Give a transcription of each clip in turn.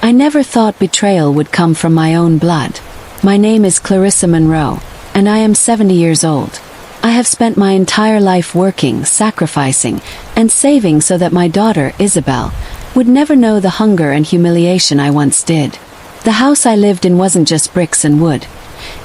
I never thought betrayal would come from my own blood. My name is Clarissa Monroe, and I am 70 years old. I have spent my entire life working, sacrificing, and saving so that my daughter, Isabel, would never know the hunger and humiliation I once did. The house I lived in wasn't just bricks and wood.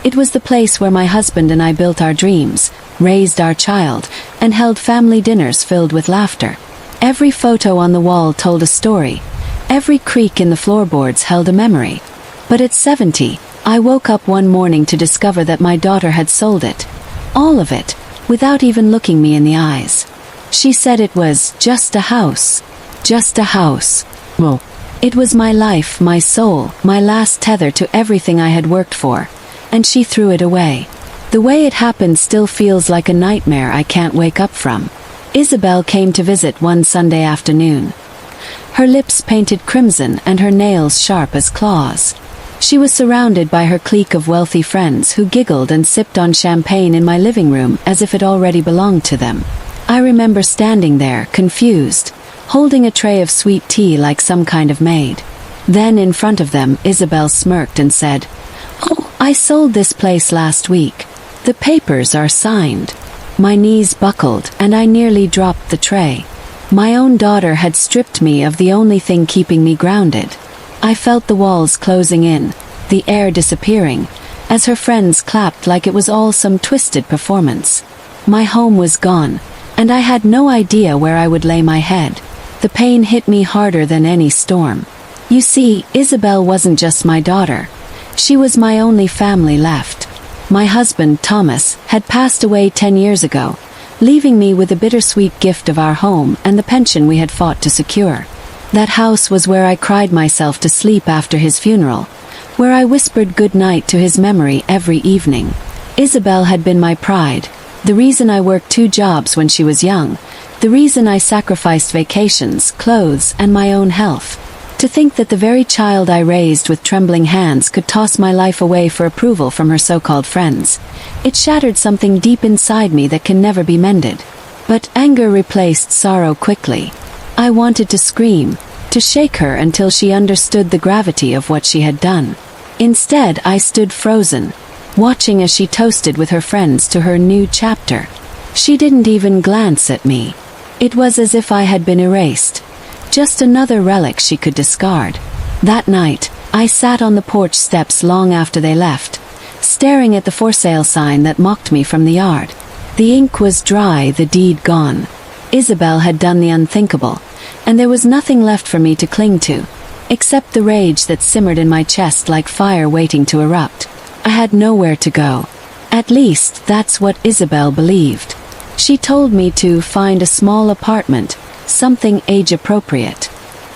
It was the place where my husband and I built our dreams, raised our child, and held family dinners filled with laughter. Every photo on the wall told a story. Every creak in the floorboards held a memory. But at 70, I woke up one morning to discover that my daughter had sold it. All of it, without even looking me in the eyes. She said it was just a house. Just a house. Well, it was my life, my soul, my last tether to everything I had worked for. And she threw it away. The way it happened still feels like a nightmare I can't wake up from. Isabel came to visit one Sunday afternoon. Her lips painted crimson and her nails sharp as claws. She was surrounded by her clique of wealthy friends who giggled and sipped on champagne in my living room as if it already belonged to them. I remember standing there, confused, holding a tray of sweet tea like some kind of maid. Then in front of them, Isabel smirked and said, "Oh, I sold this place last week. The papers are signed." My knees buckled and I nearly dropped the tray. My own daughter had stripped me of the only thing keeping me grounded. I felt the walls closing in, the air disappearing, as her friends clapped like it was all some twisted performance. My home was gone, and I had no idea where I would lay my head. The pain hit me harder than any storm. You see, Isabel wasn't just my daughter. She was my only family left. My husband, Thomas, had passed away 10 years ago, leaving me with the bittersweet gift of our home and the pension we had fought to secure. That house was where I cried myself to sleep after his funeral, where I whispered good night to his memory every evening. Isabel had been my pride, the reason I worked 2 jobs when she was young, the reason I sacrificed vacations, clothes, and my own health. To think that the very child I raised with trembling hands could toss my life away for approval from her so-called friends. It shattered something deep inside me that can never be mended. But anger replaced sorrow quickly. I wanted to scream, to shake her until she understood the gravity of what she had done. Instead, I stood frozen, watching as she toasted with her friends to her new chapter. She didn't even glance at me. It was as if I had been erased. Just another relic she could discard. That night, I sat on the porch steps long after they left, staring at the for sale sign that mocked me from the yard. The ink was dry, the deed gone. Isabel had done the unthinkable, and there was nothing left for me to cling to, except the rage that simmered in my chest like fire waiting to erupt. I had nowhere to go. At least, that's what Isabel believed. She told me to find a small apartment, something age-appropriate.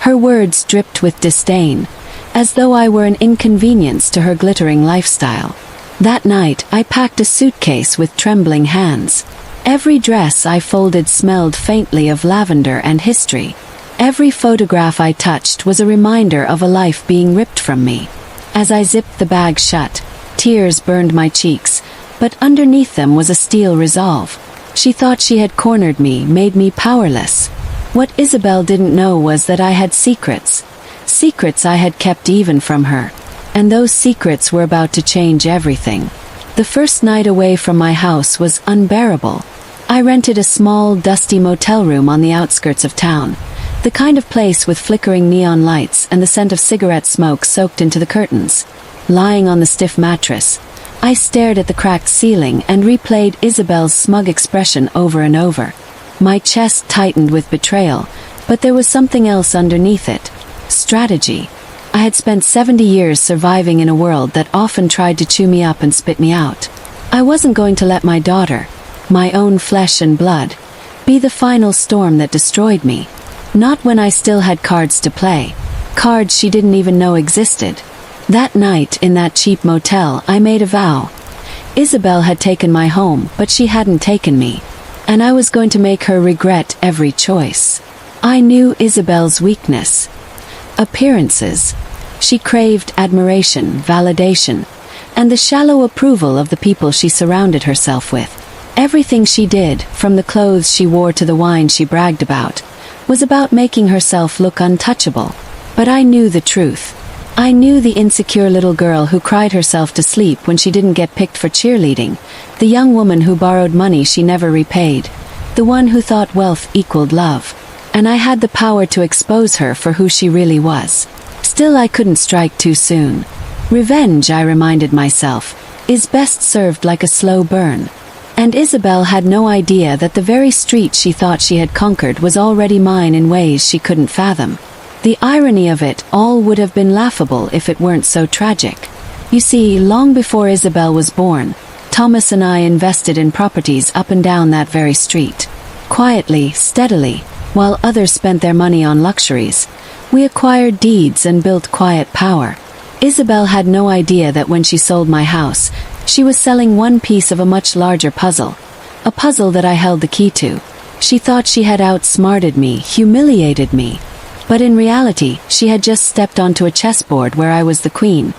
Her words dripped with disdain, as though I were an inconvenience to her glittering lifestyle. That night, I packed a suitcase with trembling hands. Every dress I folded smelled faintly of lavender and history. Every photograph I touched was a reminder of a life being ripped from me. As I zipped the bag shut, tears burned my cheeks, but underneath them was a steel resolve. She thought she had cornered me, made me powerless. What Isabel didn't know was that I had secrets. Secrets I had kept even from her. And those secrets were about to change everything. The first night away from my house was unbearable. I rented a small, dusty motel room on the outskirts of town. The kind of place with flickering neon lights and the scent of cigarette smoke soaked into the curtains. Lying on the stiff mattress, I stared at the cracked ceiling and replayed Isabel's smug expression over and over. My chest tightened with betrayal, but there was something else underneath it. Strategy. I had spent 70 years surviving in a world that often tried to chew me up and spit me out. I wasn't going to let my daughter, my own flesh and blood, be the final storm that destroyed me. Not when I still had cards to play. Cards she didn't even know existed. That night, in that cheap motel, I made a vow. Isabel had taken my home, but she hadn't taken me. And I was going to make her regret every choice. I knew Isabel's weakness. Appearances. She craved admiration, validation, and the shallow approval of the people she surrounded herself with. Everything she did, from the clothes she wore to the wine she bragged about, was about making herself look untouchable. But I knew the truth. I knew the insecure little girl who cried herself to sleep when she didn't get picked for cheerleading, the young woman who borrowed money she never repaid, the one who thought wealth equaled love. And I had the power to expose her for who she really was. Still, I couldn't strike too soon. Revenge, I reminded myself, is best served like a slow burn. And Isabel had no idea that the very street she thought she had conquered was already mine in ways she couldn't fathom. The irony of it all would have been laughable if it weren't so tragic. You see, long before Isabel was born, Thomas and I invested in properties up and down that very street. Quietly, steadily, while others spent their money on luxuries, we acquired deeds and built quiet power. Isabel had no idea that when she sold my house, she was selling one piece of a much larger puzzle. A puzzle that I held the key to. She thought she had outsmarted me, humiliated me. But in reality, she had just stepped onto a chessboard where I was the queen,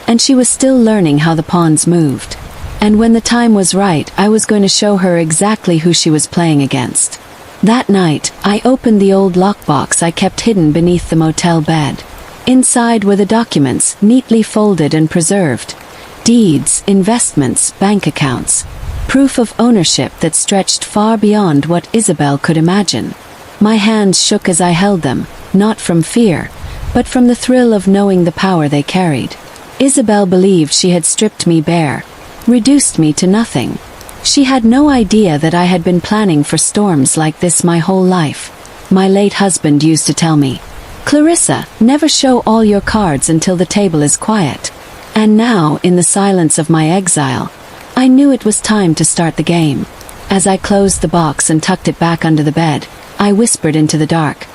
and she was still learning how the pawns moved. And when the time was right, I was going to show her exactly who she was playing against. That night, I opened the old lockbox I kept hidden beneath the motel bed. Inside were the documents, neatly folded and preserved. Deeds, investments, bank accounts. Proof of ownership that stretched far beyond what Isabel could imagine. My hands shook as I held them, not from fear, but from the thrill of knowing the power they carried. Isabel believed she had stripped me bare, reduced me to nothing. She had no idea that I had been planning for storms like this my whole life. My late husband used to tell me, "Clarissa, never show all your cards until the table is quiet." And now, in the silence of my exile, I knew it was time to start the game. As I closed the box and tucked it back under the bed, I whispered into the dark,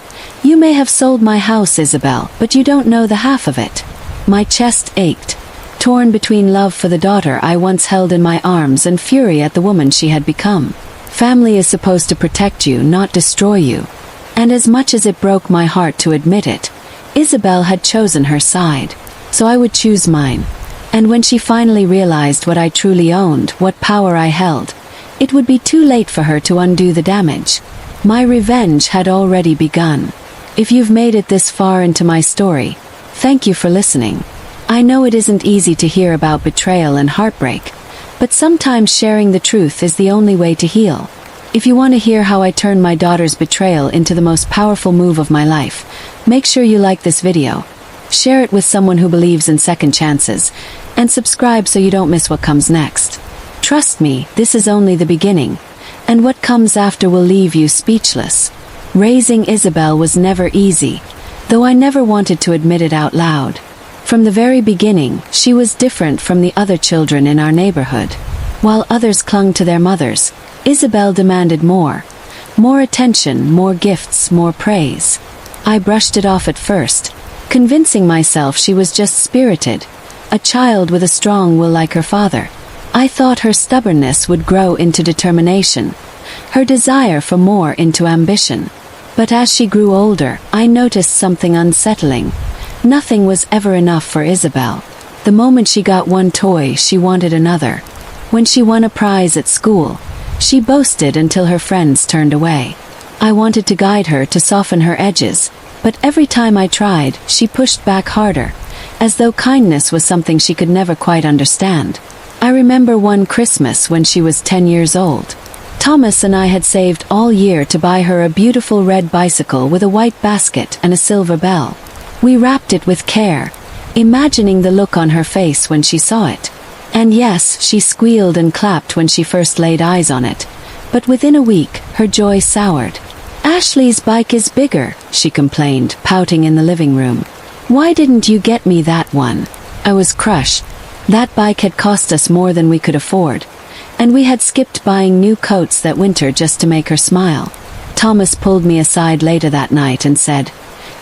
"You may have sold my house, Isabel, but you don't know the half of it." My chest ached, torn between love for the daughter I once held in my arms and fury at the woman she had become. Family is supposed to protect you, not destroy you. And as much as it broke my heart to admit it, Isabel had chosen her side. So I would choose mine. And when she finally realized what I truly owned, what power I held, it would be too late for her to undo the damage. My revenge had already begun. If you've made it this far into my story, thank you for listening. I know it isn't easy to hear about betrayal and heartbreak, but sometimes sharing the truth is the only way to heal. If you want to hear how I turned my daughter's betrayal into the most powerful move of my life, make sure you like this video, share it with someone who believes in second chances, and subscribe so you don't miss what comes next. Trust me, this is only the beginning, and what comes after will leave you speechless. Raising Isabel was never easy, though I never wanted to admit it out loud. From the very beginning, she was different from the other children in our neighborhood. While others clung to their mothers, Isabel demanded more. More attention, more gifts, more praise. I brushed it off at first, convincing myself she was just spirited, a child with a strong will like her father. I thought her stubbornness would grow into determination, her desire for more into ambition. But as she grew older, I noticed something unsettling. Nothing was ever enough for Isabel. The moment she got one toy, she wanted another. When she won a prize at school, she boasted until her friends turned away. I wanted to guide her, to soften her edges, but every time I tried, she pushed back harder, as though kindness was something she could never quite understand. I remember one Christmas when she was 10 years old. Thomas and I had saved all year to buy her a beautiful red bicycle with a white basket and a silver bell. We wrapped it with care, imagining the look on her face when she saw it. And yes, she squealed and clapped when she first laid eyes on it. But within a week, her joy soured. "Ashley's bike is bigger," she complained, pouting in the living room. "Why didn't you get me that one?" I was crushed. That bike had cost us more than we could afford, and we had skipped buying new coats that winter just to make her smile. Thomas pulled me aside later that night and said,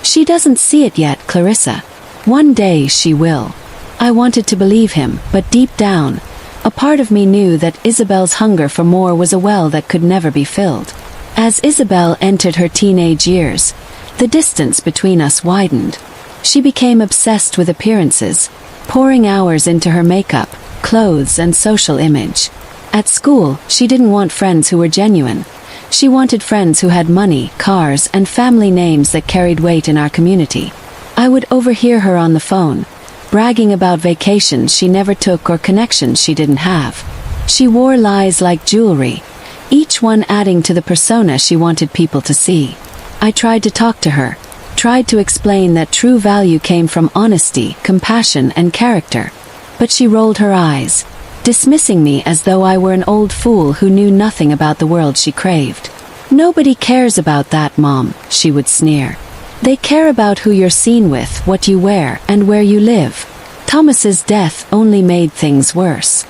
"She doesn't see it yet, Clarissa. One day she will." I wanted to believe him, but deep down, a part of me knew that Isabel's hunger for more was a well that could never be filled. As Isabel entered her teenage years, the distance between us widened. She became obsessed with appearances, pouring hours into her makeup, clothes, and social image. At school, she didn't want friends who were genuine. She wanted friends who had money, cars, and family names that carried weight in our community. I would overhear her on the phone, bragging about vacations she never took or connections she didn't have. She wore lies like jewelry, each one adding to the persona she wanted people to see. I tried to talk to her, tried to explain that true value came from honesty, compassion, and character. But she rolled her eyes, dismissing me as though I were an old fool who knew nothing about the world she craved. "Nobody cares about that, Mom," she would sneer. "They care about who you're seen with, what you wear, and where you live." Thomas's death only made things worse.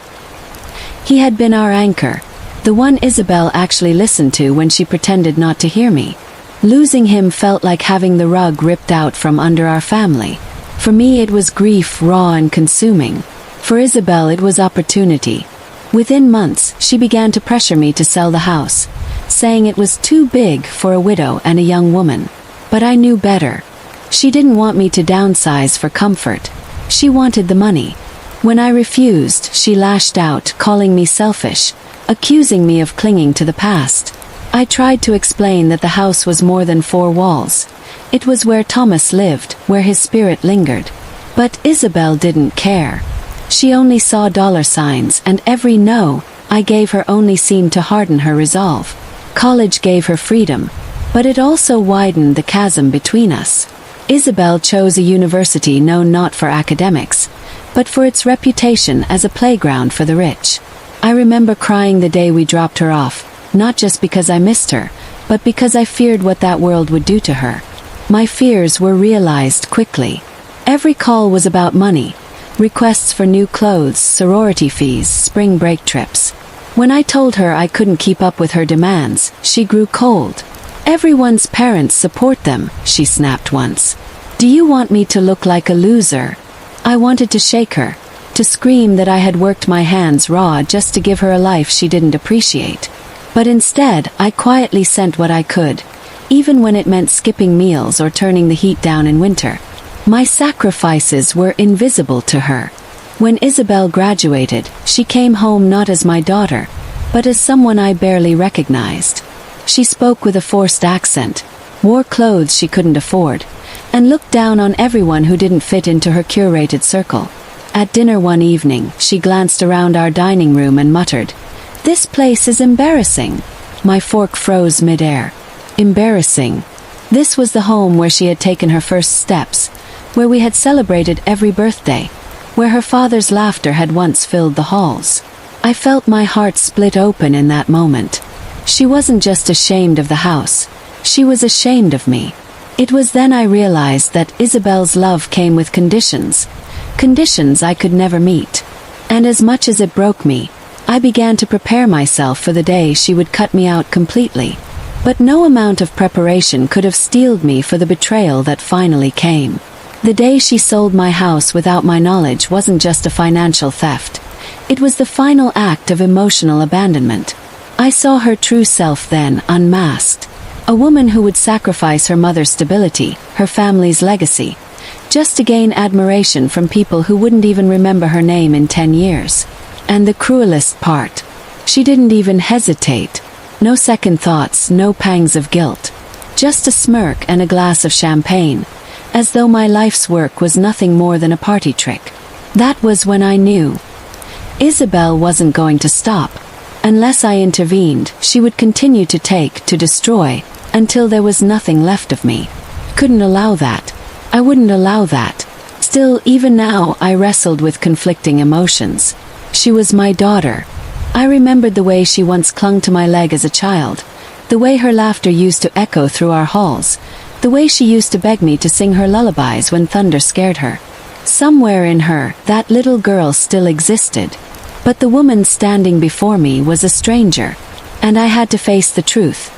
He had been our anchor, the one Isabel actually listened to when she pretended not to hear me. Losing him felt like having the rug ripped out from under our family. For me it was grief, raw and consuming. For Isabel it was opportunity. Within months, she began to pressure me to sell the house, saying it was too big for a widow and a young woman. But I knew better. She didn't want me to downsize for comfort. She wanted the money. When I refused, she lashed out, calling me selfish, accusing me of clinging to the past. I tried to explain that the house was more than four walls. It was where Thomas lived, where his spirit lingered. But Isabel didn't care. She only saw dollar signs, and every no I gave her only seemed to harden her resolve. College gave her freedom, but it also widened the chasm between us. Isabel chose a university known not for academics, but for its reputation as a playground for the rich. I remember crying the day we dropped her off, not just because I missed her, but because I feared what that world would do to her. My fears were realized quickly. Every call was about money, requests for new clothes, sorority fees, spring break trips. When I told her I couldn't keep up with her demands, she grew cold. "Everyone's parents support them," she snapped once. "Do you want me to look like a loser?" I wanted to shake her, to scream that I had worked my hands raw just to give her a life she didn't appreciate. But instead, I quietly sent what I could, even when it meant skipping meals or turning the heat down in winter. My sacrifices were invisible to her. When Isabel graduated, she came home not as my daughter, but as someone I barely recognized. She spoke with a forced accent, wore clothes she couldn't afford, and looked down on everyone who didn't fit into her curated circle. At dinner one evening, she glanced around our dining room and muttered, "This place is embarrassing." My fork froze midair. Embarrassing. This was the home where she had taken her first steps, where we had celebrated every birthday, where her father's laughter had once filled the halls. I felt my heart split open in that moment. She wasn't just ashamed of the house, she was ashamed of me. It was then I realized that Isabel's love came with conditions, conditions I could never meet. And as much as it broke me, I began to prepare myself for the day she would cut me out completely. But no amount of preparation could have steeled me for the betrayal that finally came. The day she sold my house without my knowledge wasn't just a financial theft. It was the final act of emotional abandonment. I saw her true self then, unmasked. A woman who would sacrifice her mother's stability, her family's legacy, just to gain admiration from people who wouldn't even remember her name in 10 years. And the cruelest part, she didn't even hesitate. No second thoughts, no pangs of guilt. Just a smirk and a glass of champagne, as though my life's work was nothing more than a party trick. That was when I knew. Isabel wasn't going to stop. Unless I intervened, she would continue to take, to destroy, until there was nothing left of me. Couldn't allow that. I wouldn't allow that. Still, even now, I wrestled with conflicting emotions. She was my daughter. I remembered the way she once clung to my leg as a child, the way her laughter used to echo through our halls, the way she used to beg me to sing her lullabies when thunder scared her. Somewhere in her, that little girl still existed. But the woman standing before me was a stranger, and I had to face the truth.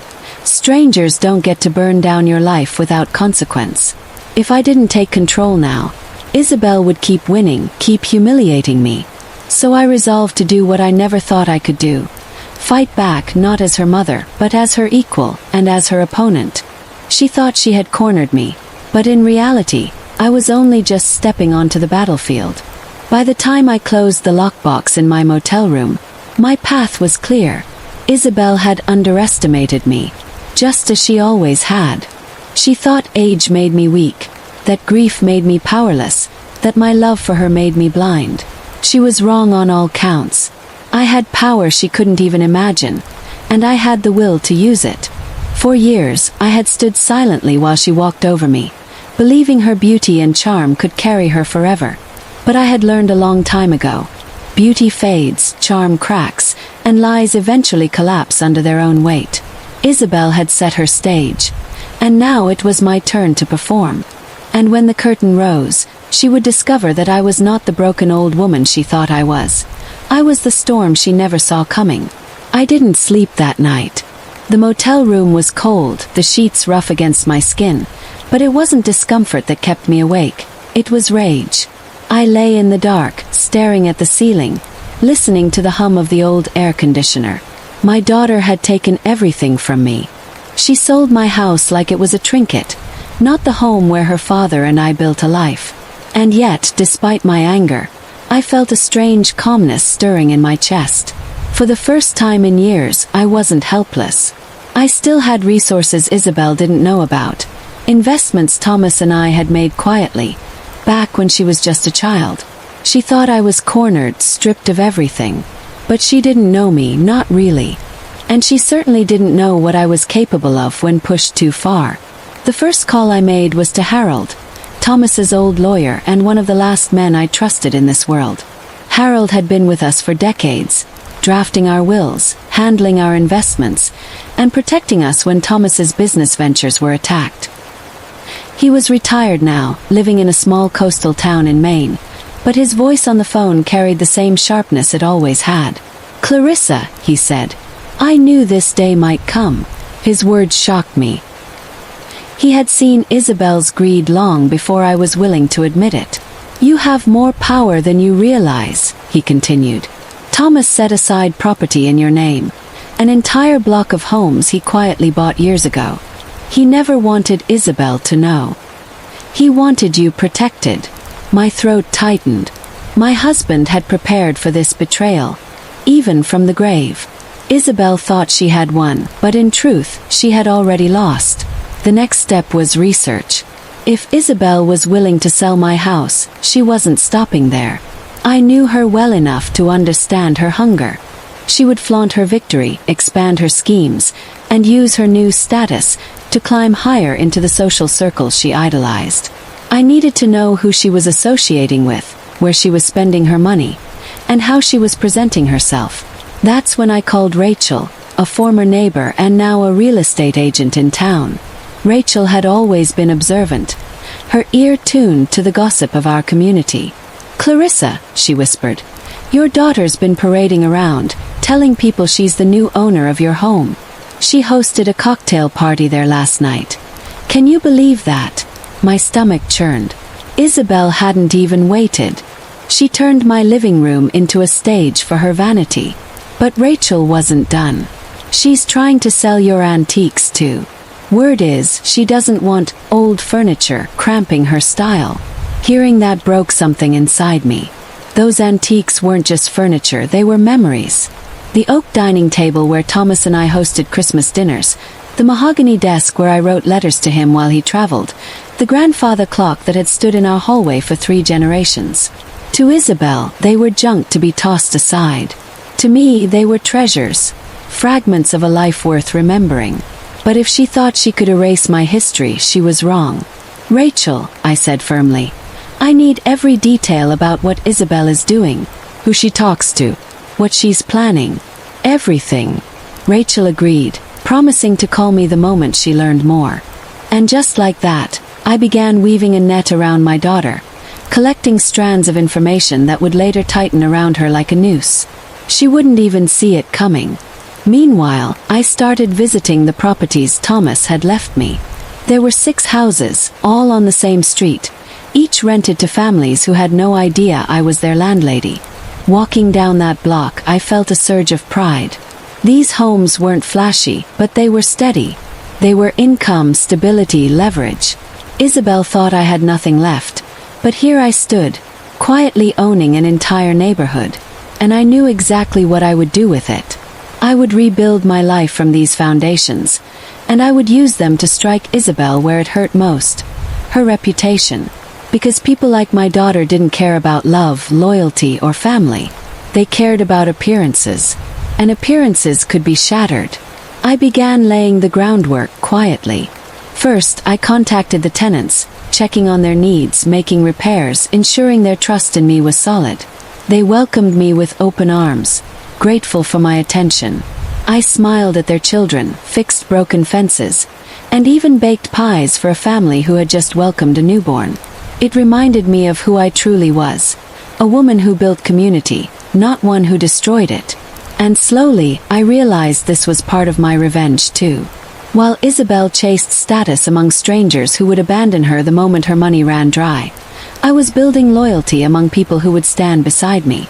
Strangers don't get to burn down your life without consequence. If I didn't take control now, Isabel would keep winning, keep humiliating me. So I resolved to do what I never thought I could do. Fight back not as her mother, but as her equal, and as her opponent. She thought she had cornered me, but in reality, I was only just stepping onto the battlefield. By the time I closed the lockbox in my motel room, my path was clear. Isabel had underestimated me, just as she always had. She thought age made me weak, that grief made me powerless, that my love for her made me blind. She was wrong on all counts. I had power she couldn't even imagine, and I had the will to use it. For years, I had stood silently while she walked over me, believing her beauty and charm could carry her forever. But I had learned a long time ago. Beauty fades, charm cracks, and lies eventually collapse under their own weight. Isabel had set her stage, and now it was my turn to perform. And when the curtain rose, she would discover that I was not the broken old woman she thought I was. I was the storm she never saw coming. I didn't sleep that night. The motel room was cold, the sheets rough against my skin, but it wasn't discomfort that kept me awake. It was rage. I lay in the dark, staring at the ceiling, listening to the hum of the old air conditioner. My daughter had taken everything from me. She sold my house like it was a trinket, not the home where her father and I built a life. And yet, despite my anger, I felt a strange calmness stirring in my chest. For the first time in years, I wasn't helpless. I still had resources Isabel didn't know about. Investments Thomas and I had made quietly, back when she was just a child. She thought I was cornered, stripped of everything. But she didn't know me, not really. And she certainly didn't know what I was capable of when pushed too far. The first call I made was to Harold, Thomas's old lawyer and one of the last men I trusted in this world. Harold had been with us for decades, drafting our wills, handling our investments, and protecting us when Thomas's business ventures were attacked. He was retired now, living in a small coastal town in Maine, but his voice on the phone carried the same sharpness it always had. "Clarissa," he said, "I knew this day might come." His words shocked me. He had seen Isabel's greed long before I was willing to admit it. "You have more power than you realize," he continued. "Thomas set aside property in your name, an entire block of homes he quietly bought years ago. He never wanted Isabel to know. He wanted you protected." My throat tightened. My husband had prepared for this betrayal, even from the grave. Isabel thought she had won, but in truth, she had already lost. The next step was research. If Isabel was willing to sell my house, she wasn't stopping there. I knew her well enough to understand her hunger. She would flaunt her victory, expand her schemes, and use her new status to climb higher into the social circles she idolized. I needed to know who she was associating with, where she was spending her money, and how she was presenting herself. That's when I called Rachel, a former neighbor and now a real estate agent in town. Rachel had always been observant, her ear tuned to the gossip of our community. "Clarissa," she whispered, "your daughter's been parading around, telling people she's the new owner of your home. She hosted a cocktail party there last night. Can you believe that?" My stomach churned. Isabel hadn't even waited. She turned my living room into a stage for her vanity. But Rachel wasn't done. "She's trying to sell your antiques too. Word is, she doesn't want old furniture cramping her style." Hearing that broke something inside me. Those antiques weren't just furniture, they were memories. The oak dining table where Thomas and I hosted Christmas dinners, the mahogany desk where I wrote letters to him while he traveled, the grandfather clock that had stood in our hallway for 3 generations. To Isabel, they were junk to be tossed aside. To me, they were treasures, fragments of a life worth remembering. But if she thought she could erase my history, she was wrong. "Rachel," I said firmly, "I need every detail about what Isabel is doing, who she talks to, what she's planning. Everything." Rachel agreed, promising to call me the moment she learned more. And just like that, I began weaving a net around my daughter, collecting strands of information that would later tighten around her like a noose. She wouldn't even see it coming. Meanwhile, I started visiting the properties Thomas had left me. There were 6 houses, all on the same street, each rented to families who had no idea I was their landlady. Walking down that block, I felt a surge of pride. These homes weren't flashy, but they were steady. They were income, stability, leverage. Isabel thought I had nothing left, but here I stood, quietly owning an entire neighborhood. And I knew exactly what I would do with it. I would rebuild my life from these foundations, and I would use them to strike Isabel where it hurt most. Her reputation. Because people like my daughter didn't care about love, loyalty, or family. They cared about appearances. And appearances could be shattered. I began laying the groundwork quietly. First, I contacted the tenants, checking on their needs, making repairs, ensuring their trust in me was solid. They welcomed me with open arms, grateful for my attention. I smiled at their children, fixed broken fences, and even baked pies for a family who had just welcomed a newborn. It reminded me of who I truly was, a woman who built community, not one who destroyed it. And slowly, I realized this was part of my revenge too. While Isabel chased status among strangers who would abandon her the moment her money ran dry, I was building loyalty among people who would stand beside me.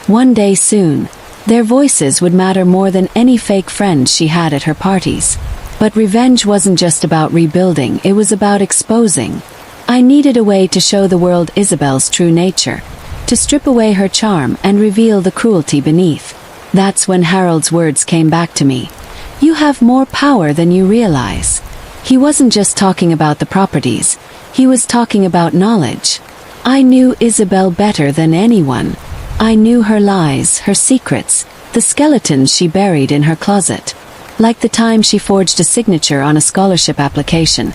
One day soon, their voices would matter more than any fake friends she had at her parties. But revenge wasn't just about rebuilding, it was about exposing. I needed a way to show the world Isabel's true nature, to strip away her charm and reveal the cruelty beneath. That's when Harold's words came back to me. You have more power than you realize. He wasn't just talking about the properties, he was talking about knowledge. I knew Isabel better than anyone. I knew her lies, her secrets, the skeletons she buried in her closet. Like the time she forged a signature on a scholarship application,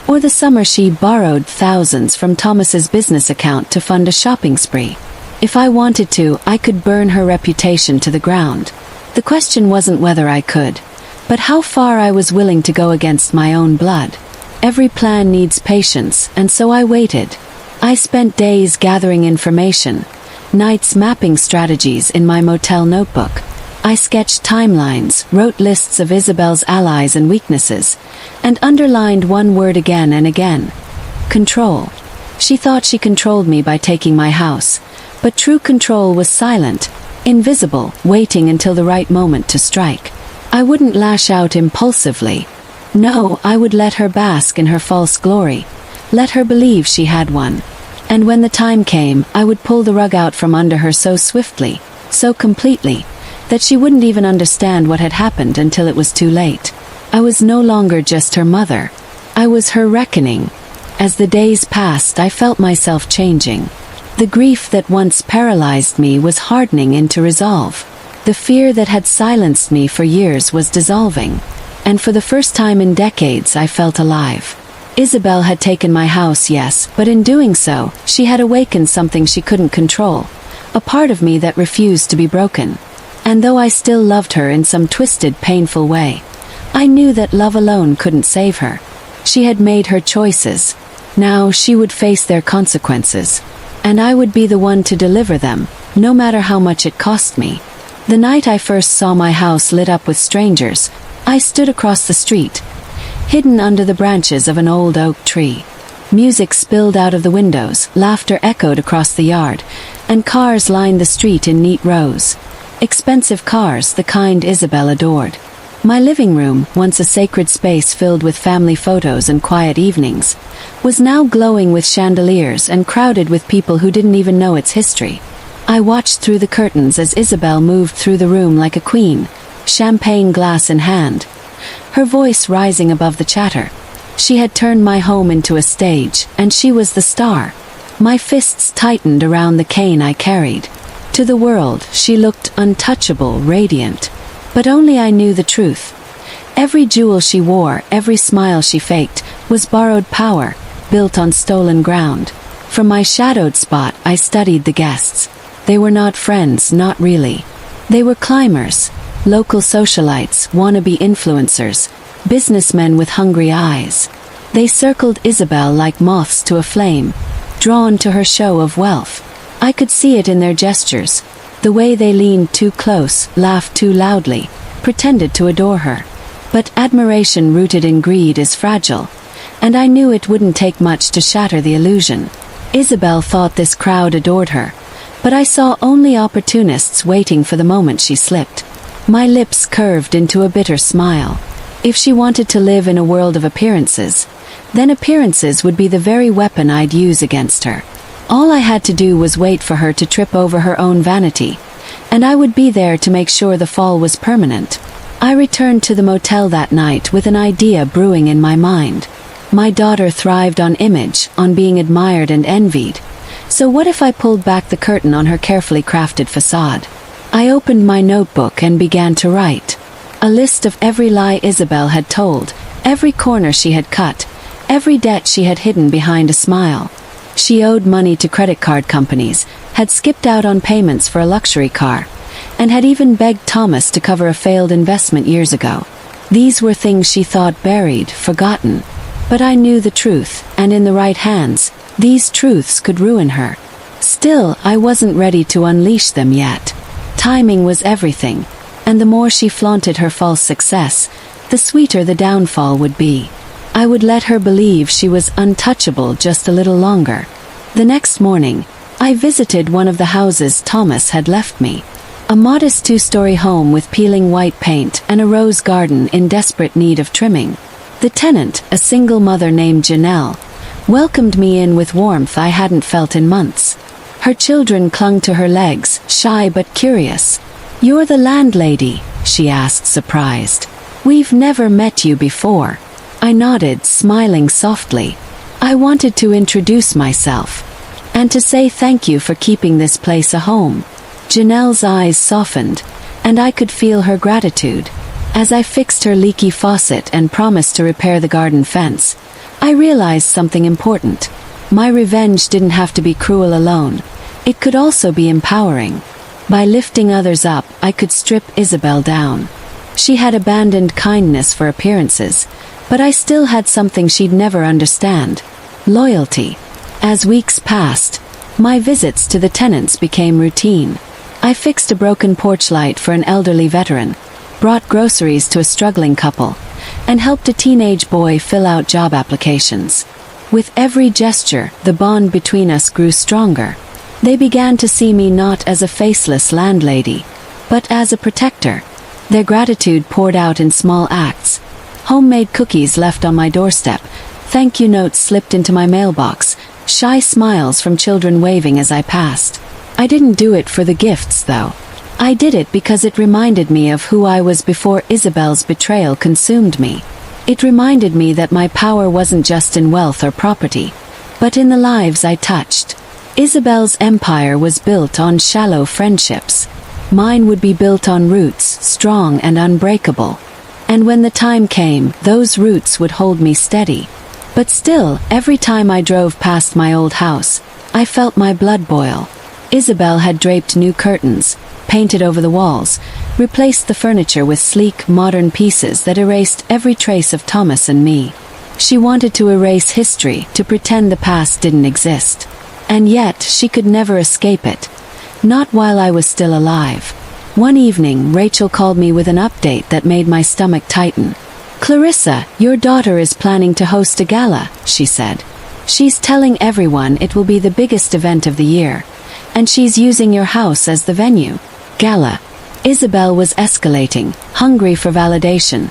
or the summer she borrowed thousands from Thomas's business account to fund a shopping spree. If I wanted to, I could burn her reputation to the ground. The question wasn't whether I could, but how far I was willing to go against my own blood. Every plan needs patience, and so I waited. I spent days gathering information, nights mapping strategies in my motel notebook. I sketched timelines, wrote lists of Isabel's allies and weaknesses, and underlined one word again and again. Control. She thought she controlled me by taking my house, but true control was silent, invisible, waiting until the right moment to strike. I wouldn't lash out impulsively. No, I would let her bask in her false glory. Let her believe she had one. And when the time came, I would pull the rug out from under her so swiftly, so completely, that she wouldn't even understand what had happened until it was too late. I was no longer just her mother. I was her reckoning. As the days passed, I felt myself changing. The grief that once paralyzed me was hardening into resolve. The fear that had silenced me for years was dissolving. And for the first time in decades, I felt alive. Isabel had taken my house, yes, but in doing so, she had awakened something she couldn't control. A part of me that refused to be broken. And though I still loved her in some twisted, painful way, I knew that love alone couldn't save her. She had made her choices. Now she would face their consequences. And I would be the one to deliver them, no matter how much it cost me. The night I first saw my house lit up with strangers, I stood across the street, hidden under the branches of an old oak tree. Music spilled out of the windows, laughter echoed across the yard, and cars lined the street in neat rows. Expensive cars, the kind Isabel adored. My living room, once a sacred space filled with family photos and quiet evenings, was now glowing with chandeliers and crowded with people who didn't even know its history. I watched through the curtains as Isabel moved through the room like a queen, champagne glass in hand, her voice rising above the chatter. She had turned my home into a stage, and she was the star. My fists tightened around the cane I carried. To the world, she looked untouchable, radiant. But only I knew the truth. Every jewel she wore, every smile she faked, was borrowed power, built on stolen ground. From my shadowed spot, I studied the guests. They were not friends, not really. They were climbers, local socialites, wannabe influencers, businessmen with hungry eyes. They circled Isabel like moths to a flame, drawn to her show of wealth. I could see it in their gestures, the way they leaned too close, laughed too loudly, pretended to adore her. But admiration rooted in greed is fragile, and I knew it wouldn't take much to shatter the illusion. Isabel thought this crowd adored her, but I saw only opportunists waiting for the moment she slipped. My lips curved into a bitter smile. If she wanted to live in a world of appearances, then appearances would be the very weapon I'd use against her. All I had to do was wait for her to trip over her own vanity, and I would be there to make sure the fall was permanent. I returned to the motel that night with an idea brewing in my mind. My daughter thrived on image, on being admired and envied. So what if I pulled back the curtain on her carefully crafted facade? I opened my notebook and began to write. A list of every lie Isabel had told, every corner she had cut, every debt she had hidden behind a smile. She owed money to credit card companies, had skipped out on payments for a luxury car, and had even begged Thomas to cover a failed investment years ago. These were things she thought buried, forgotten. But I knew the truth, and in the right hands, these truths could ruin her. Still, I wasn't ready to unleash them yet. Timing was everything, and the more she flaunted her false success, the sweeter the downfall would be. I would let her believe she was untouchable just a little longer. The next morning, I visited one of the houses Thomas had left me. A modest 2-story home with peeling white paint and a rose garden in desperate need of trimming. The tenant, a single mother named Janelle, welcomed me in with warmth I hadn't felt in months. Her children clung to her legs, shy but curious. "You're the landlady?" she asked, surprised. "We've never met you before." I nodded, smiling softly. I wanted to introduce myself, and to say thank you for keeping this place a home. Janelle's eyes softened, and I could feel her gratitude. As I fixed her leaky faucet and promised to repair the garden fence, I realized something important. My revenge didn't have to be cruel alone. It could also be empowering. By lifting others up, I could strip Isabel down. She had abandoned kindness for appearances, but I still had something she'd never understand: loyalty. As weeks passed, my visits to the tenants became routine. I fixed a broken porch light for an elderly veteran, brought groceries to a struggling couple, and helped a teenage boy fill out job applications. With every gesture, the bond between us grew stronger. They began to see me not as a faceless landlady, but as a protector. Their gratitude poured out in small acts. Homemade cookies left on my doorstep, thank you notes slipped into my mailbox, shy smiles from children waving as I passed. I didn't do it for the gifts, though. I did it because it reminded me of who I was before Isabel's betrayal consumed me. It reminded me that my power wasn't just in wealth or property, but in the lives I touched. Isabel's empire was built on shallow friendships. Mine would be built on roots, strong and unbreakable. And when the time came, those roots would hold me steady. But still, every time I drove past my old house, I felt my blood boil. Isabel had draped new curtains, painted over the walls, replaced the furniture with sleek, modern pieces that erased every trace of Thomas and me. She wanted to erase history, to pretend the past didn't exist. And yet, she could never escape it. Not while I was still alive. One evening, Rachel called me with an update that made my stomach tighten. "Clarissa, your daughter is planning to host a gala," she said. "She's telling everyone it will be the biggest event of the year. And she's using your house as the venue." Gala. Isabel was escalating, hungry for validation,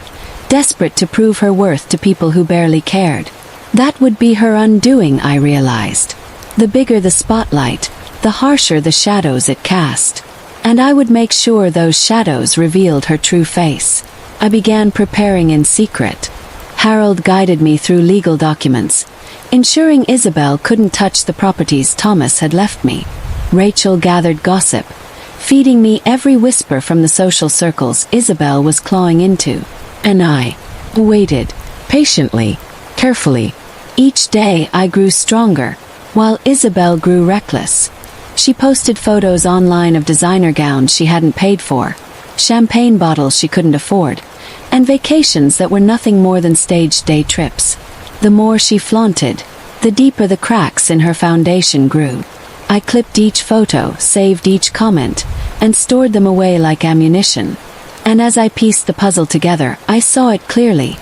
desperate to prove her worth to people who barely cared. That would be her undoing, I realized. The bigger the spotlight, the harsher the shadows it cast. And I would make sure those shadows revealed her true face. I began preparing in secret. Harold guided me through legal documents, ensuring Isabel couldn't touch the properties Thomas had left me. Rachel gathered gossip, feeding me every whisper from the social circles Isabel was clawing into. And I waited, patiently, carefully. Each day I grew stronger, while Isabel grew reckless. She posted photos online of designer gowns she hadn't paid for, champagne bottles she couldn't afford, and vacations that were nothing more than staged day trips. The more she flaunted, the deeper the cracks in her foundation grew. I clipped each photo, saved each comment, and stored them away like ammunition. And as I pieced the puzzle together, I saw it clearly.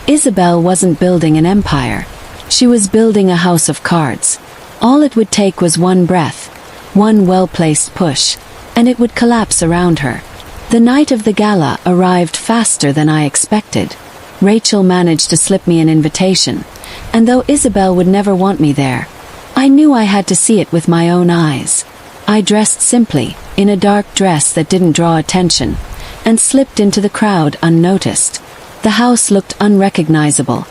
Isabel wasn't building an empire. She was building a house of cards. All it would take was one breath, one well-placed push, and it would collapse around her. The night of the gala arrived faster than I expected. Rachel managed to slip me an invitation, and though Isabel would never want me there, I knew I had to see it with my own eyes. I dressed simply, in a dark dress that didn't draw attention, and slipped into the crowd unnoticed. The house looked unrecognizable.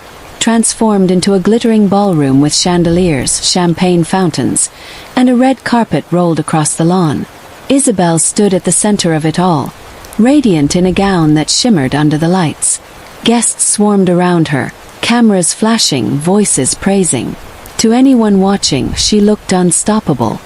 transformed into a glittering ballroom with chandeliers, champagne fountains, and a red carpet rolled across the lawn. Isabel stood at the center of it all, radiant in a gown that shimmered under the lights. Guests swarmed around her, cameras flashing, voices praising. To anyone watching, she looked unstoppable.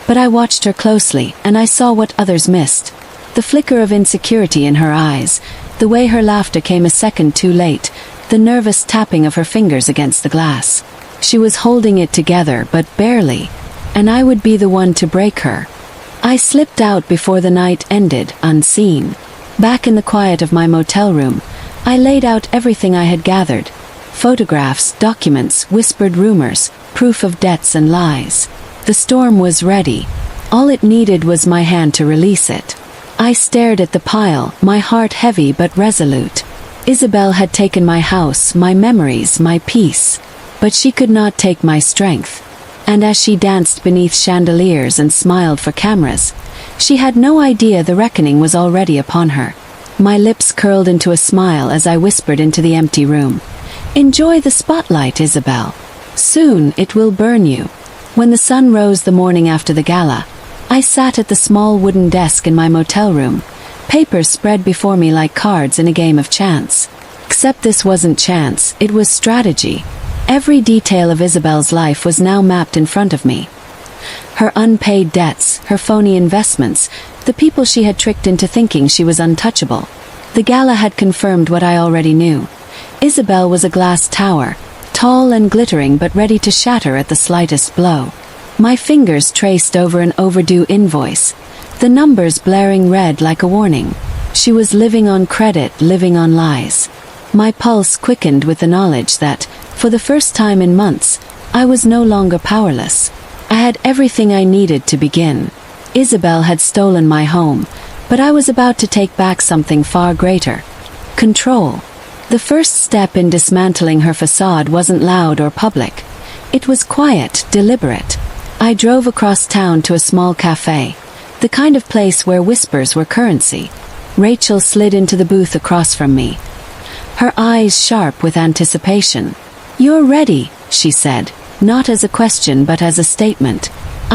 But I watched her closely, and I saw what others missed. The flicker of insecurity in her eyes, the way her laughter came a second too late, the nervous tapping of her fingers against the glass. She was holding it together, but barely, and I would be the one to break her. I slipped out before the night ended, unseen. Back in the quiet of my motel room, I laid out everything I had gathered. Photographs, documents, whispered rumors, proof of debts and lies. The storm was ready. All it needed was my hand to release it. I stared at the pile, my heart heavy but resolute. Isabel had taken my house, my memories, my peace. But she could not take my strength. And as she danced beneath chandeliers and smiled for cameras, she had no idea the reckoning was already upon her. My lips curled into a smile as I whispered into the empty room. "Enjoy the spotlight, Isabel. Soon it will burn you." When the sun rose the morning after the gala, I sat at the small wooden desk in my motel room, papers spread before me like cards in a game of chance. Except this wasn't chance, it was strategy. Every detail of Isabel's life was now mapped in front of me. Her unpaid debts, her phony investments, the people she had tricked into thinking she was untouchable. The gala had confirmed what I already knew. Isabel was a glass tower, tall and glittering but ready to shatter at the slightest blow. My fingers traced over an overdue invoice, the numbers blaring red like a warning. She was living on credit, living on lies. My pulse quickened with the knowledge that, for the first time in months, I was no longer powerless. I had everything I needed to begin. Isabel had stolen my home, but I was about to take back something far greater. Control. The first step in dismantling her facade wasn't loud or public. It was quiet, deliberate. I drove across town to a small cafe, the kind of place where whispers were currency. Rachel slid into the booth across from me, her eyes sharp with anticipation. "You're ready," she said, not as a question but as a statement.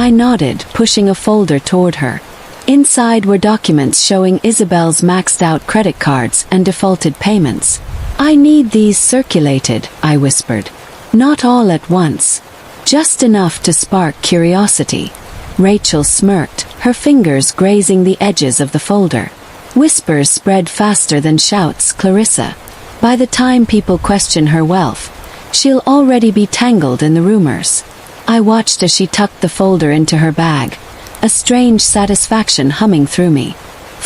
I nodded, pushing a folder toward her. Inside were documents showing Isabel's maxed-out credit cards and defaulted payments. "I need these circulated," I whispered. "Not all at once. Just enough to spark curiosity." Rachel smirked, her fingers grazing the edges of the folder. Whispers spread faster than shouts, Clarissa. By the time people question her wealth, she'll already be tangled in the rumors. I watched as she tucked the folder into her bag, a strange satisfaction humming through me.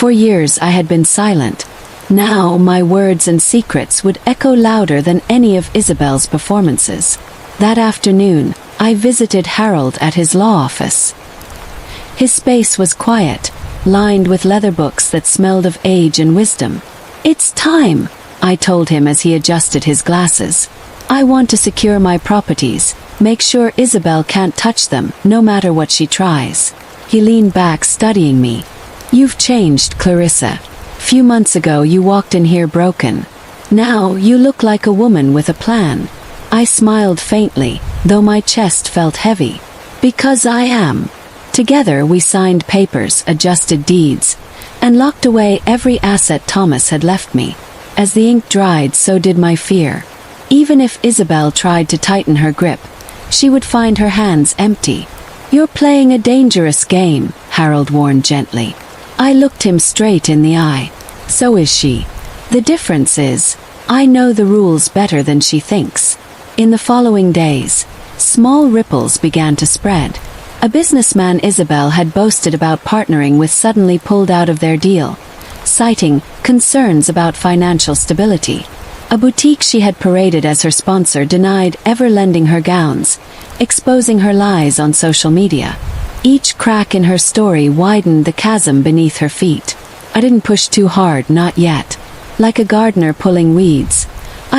For years I had been silent. Now my words and secrets would echo louder than any of Isabel's performances. That afternoon, I visited Harold at his law office. His space was quiet, lined with leather books that smelled of age and wisdom. "It's time," I told him as he adjusted his glasses. "I want to secure my properties, make sure Isabel can't touch them, no matter what she tries." He leaned back, studying me. "You've changed, Clarissa. Few months ago you walked in here broken. Now you look like a woman with a plan." I smiled faintly, though my chest felt heavy. "Because I am." Together we signed papers, adjusted deeds, and locked away every asset Thomas had left me. As the ink dried, so did my fear. Even if Isabel tried to tighten her grip, she would find her hands empty. "You're playing a dangerous game," Harold warned gently. I looked him straight in the eye. "So is she. The difference is, I know the rules better than she thinks." In the following days, small ripples began to spread. A businessman Isabel had boasted about partnering with suddenly pulled out of their deal, citing concerns about financial stability. A boutique she had paraded as her sponsor denied ever lending her gowns, exposing her lies on social media. Each crack in her story widened the chasm beneath her feet. I didn't push too hard, not yet. Like a gardener pulling weeds,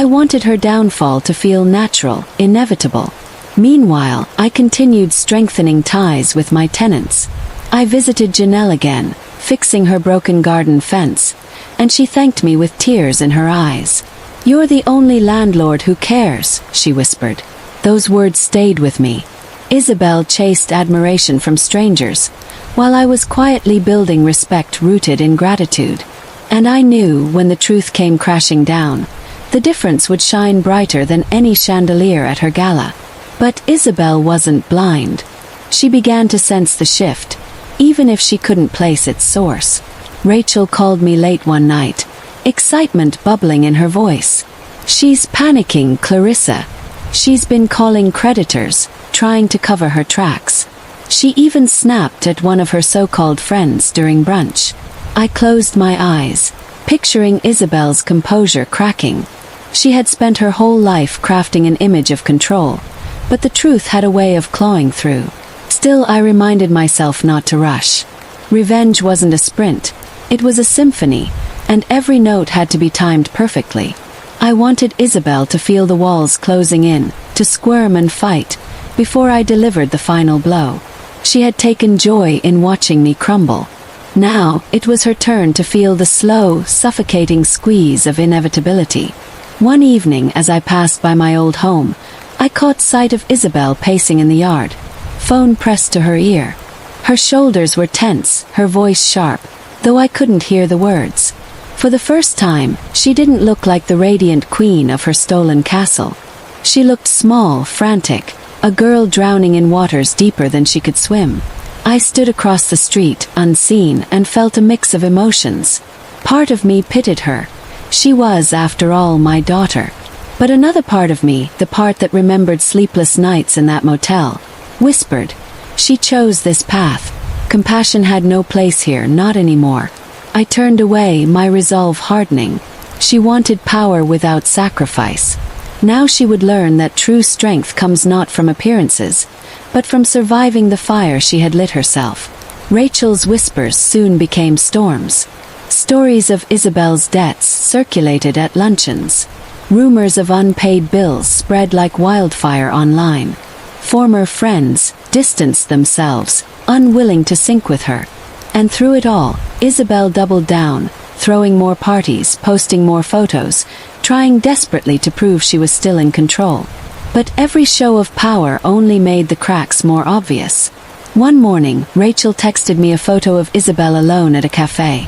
I wanted her downfall to feel natural, inevitable. Meanwhile, I continued strengthening ties with my tenants. I visited Janelle again, fixing her broken garden fence, and she thanked me with tears in her eyes. "You're the only landlord who cares," she whispered. Those words stayed with me. Isabel chased admiration from strangers, while I was quietly building respect rooted in gratitude. And I knew, when the truth came crashing down, the difference would shine brighter than any chandelier at her gala. But Isabel wasn't blind. She began to sense the shift, even if she couldn't place its source. Rachel called me late one night, excitement bubbling in her voice. "She's panicking, Clarissa. She's been calling creditors, trying to cover her tracks. She even snapped at one of her so-called friends during brunch." I closed my eyes, picturing Isabel's composure cracking. She had spent her whole life crafting an image of control, but the truth had a way of clawing through. Still, I reminded myself not to rush. Revenge wasn't a sprint, it was a symphony, and every note had to be timed perfectly. I wanted Isabel to feel the walls closing in, to squirm and fight, before I delivered the final blow. She had taken joy in watching me crumble. Now, it was her turn to feel the slow, suffocating squeeze of inevitability. One evening, as I passed by my old home, I caught sight of Isabel pacing in the yard, phone pressed to her ear. Her shoulders were tense, her voice sharp, though I couldn't hear the words. For the first time, she didn't look like the radiant queen of her stolen castle. She looked small, frantic, a girl drowning in waters deeper than she could swim. I stood across the street, unseen, and felt a mix of emotions. Part of me pitied her. She was, after all, my daughter. But another part of me, the part that remembered sleepless nights in that motel, whispered, "She chose this path. Compassion had no place here, not anymore." I turned away, my resolve hardening. She wanted power without sacrifice. Now she would learn that true strength comes not from appearances, but from surviving the fire she had lit herself. Rachel's whispers soon became storms. Stories of Isabel's debts circulated at luncheons. Rumors of unpaid bills spread like wildfire online. Former friends distanced themselves, unwilling to sync with her. And through it all, Isabel doubled down, throwing more parties, posting more photos, trying desperately to prove she was still in control. But every show of power only made the cracks more obvious. One morning, Rachel texted me a photo of Isabel alone at a cafe.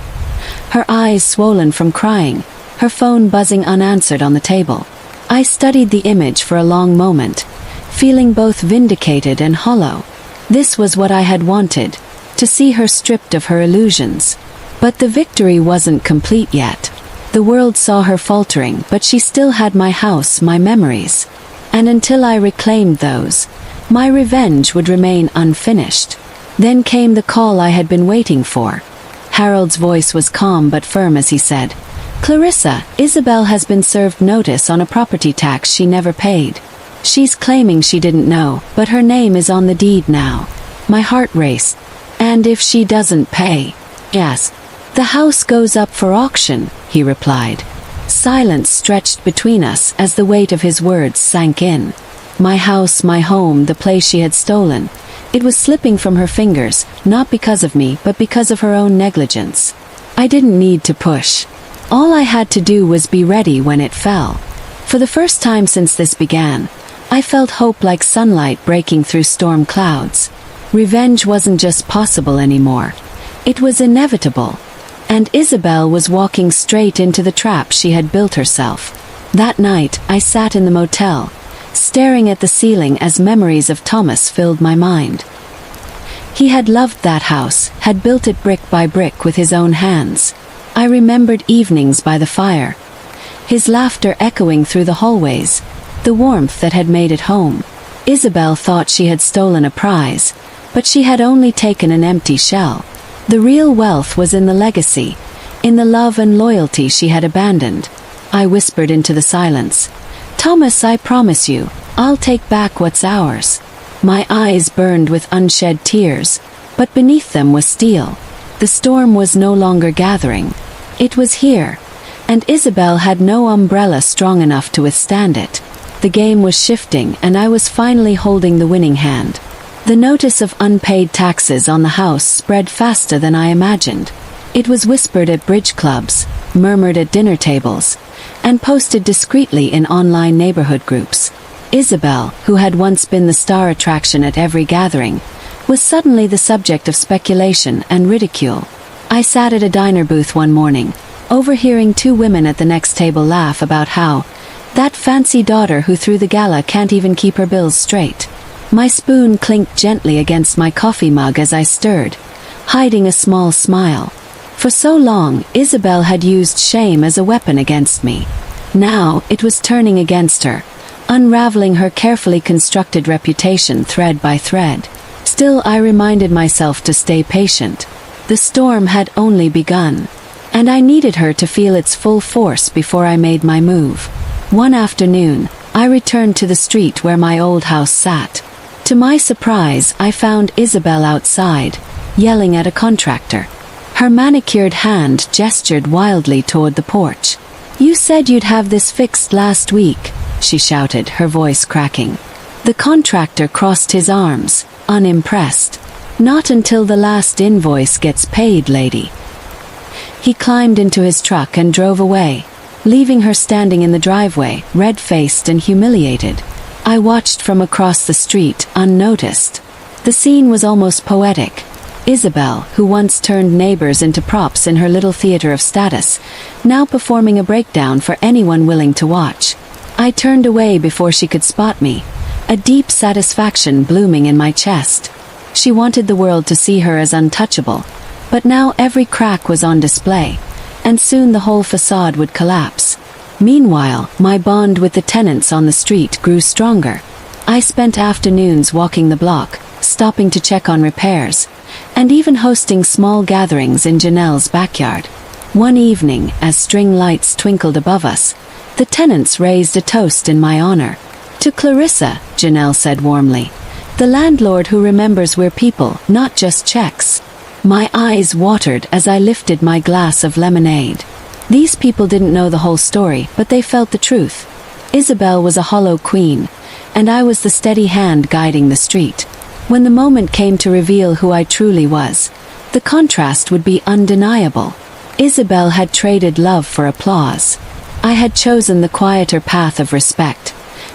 Her eyes swollen from crying, her phone buzzing unanswered on the table. I studied the image for a long moment, feeling both vindicated and hollow. This was what I had wanted, to see her stripped of her illusions. But the victory wasn't complete yet. The world saw her faltering, but she still had my house, my memories. And until I reclaimed those, my revenge would remain unfinished. Then came the call I had been waiting for. Harold's voice was calm but firm as he said, "Clarissa, Isabel has been served notice on a property tax she never paid. She's claiming she didn't know, but her name is on the deed now." My heart raced. "And if she doesn't pay?" "Yes. The house goes up for auction," he replied. Silence stretched between us as the weight of his words sank in. My house, my home, the place she had stolen. It was slipping from her fingers, not because of me, but because of her own negligence. I didn't need to push. All I had to do was be ready when it fell. For the first time since this began, I felt hope like sunlight breaking through storm clouds. Revenge wasn't just possible anymore. It was inevitable. And Isabel was walking straight into the trap she had built herself. That night, I sat in the motel, staring at the ceiling as memories of Thomas filled my mind. He had loved that house, had built it brick by brick with his own hands. I remembered evenings by the fire, his laughter echoing through the hallways, the warmth that had made it home. Isabel thought she had stolen a prize, but she had only taken an empty shell. The real wealth was in the legacy, in the love and loyalty she had abandoned. I whispered into the silence, "Thomas, I promise you, I'll take back what's ours." My eyes burned with unshed tears, but beneath them was steel. The storm was no longer gathering. It was here, and Isabel had no umbrella strong enough to withstand it. The game was shifting, and I was finally holding the winning hand. The notice of unpaid taxes on the house spread faster than I imagined. It was whispered at bridge clubs, murmured at dinner tables, and posted discreetly in online neighborhood groups. Isabel, who had once been the star attraction at every gathering, was suddenly the subject of speculation and ridicule. I sat at a diner booth one morning, overhearing two women at the next table laugh about how that fancy daughter who threw the gala can't even keep her bills straight. My spoon clinked gently against my coffee mug as I stirred, hiding a small smile. For so long, Isabel had used shame as a weapon against me. Now, it was turning against her, unraveling her carefully constructed reputation thread by thread. Still, I reminded myself to stay patient. The storm had only begun, and I needed her to feel its full force before I made my move. One afternoon, I returned to the street where my old house sat. To my surprise, I found Isabel outside, yelling at a contractor. Her manicured hand gestured wildly toward the porch. "You said you'd have this fixed last week," she shouted, her voice cracking. The contractor crossed his arms, unimpressed. "Not until the last invoice gets paid, lady." He climbed into his truck and drove away, leaving her standing in the driveway, red-faced and humiliated. I watched from across the street, unnoticed. The scene was almost poetic. Isabel, who once turned neighbors into props in her little theater of status, now performing a breakdown for anyone willing to watch. I turned away before she could spot me, a deep satisfaction blooming in my chest. She wanted the world to see her as untouchable, but now every crack was on display, and soon the whole facade would collapse. Meanwhile, my bond with the tenants on the street grew stronger. I spent afternoons walking the block, stopping to check on repairs, and even hosting small gatherings in Janelle's backyard. One evening, as string lights twinkled above us, the tenants raised a toast in my honor. "To Clarissa," Janelle said warmly, "the landlord who remembers we're people, not just checks." My eyes watered as I lifted my glass of lemonade. These people didn't know the whole story, but they felt the truth. Isabel was a hollow queen, and I was the steady hand guiding the street. When the moment came to reveal who I truly was, the contrast would be undeniable. Isabel had traded love for applause. I had chosen the quieter path of respect,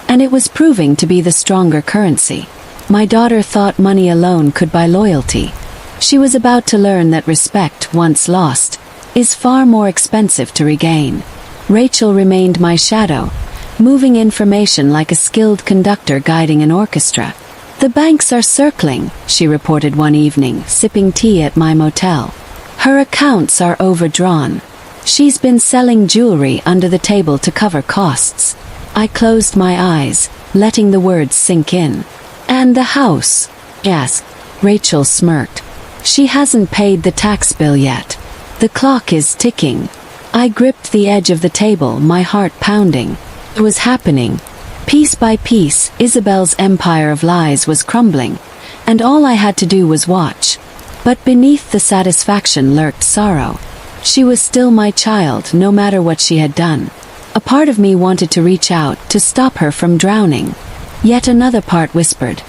and it was proving to be the stronger currency. My daughter thought money alone could buy loyalty. She was about to learn that respect, once lost, is far more expensive to regain. Rachel remained my shadow, moving information like a skilled conductor guiding an orchestra. "The banks are circling," she reported one evening, sipping tea at my motel. "Her accounts are overdrawn. She's been selling jewelry under the table to cover costs." I closed my eyes, letting the words sink in. "And the house?" "Yes," Rachel smirked. "She hasn't paid the tax bill yet. The clock is ticking." I gripped the edge of the table, my heart pounding. It was happening. Piece by piece, Isabel's empire of lies was crumbling, and all I had to do was watch. But beneath the satisfaction lurked sorrow. She was still my child, no matter what she had done. A part of me wanted to reach out, to stop her from drowning. Yet another part whispered,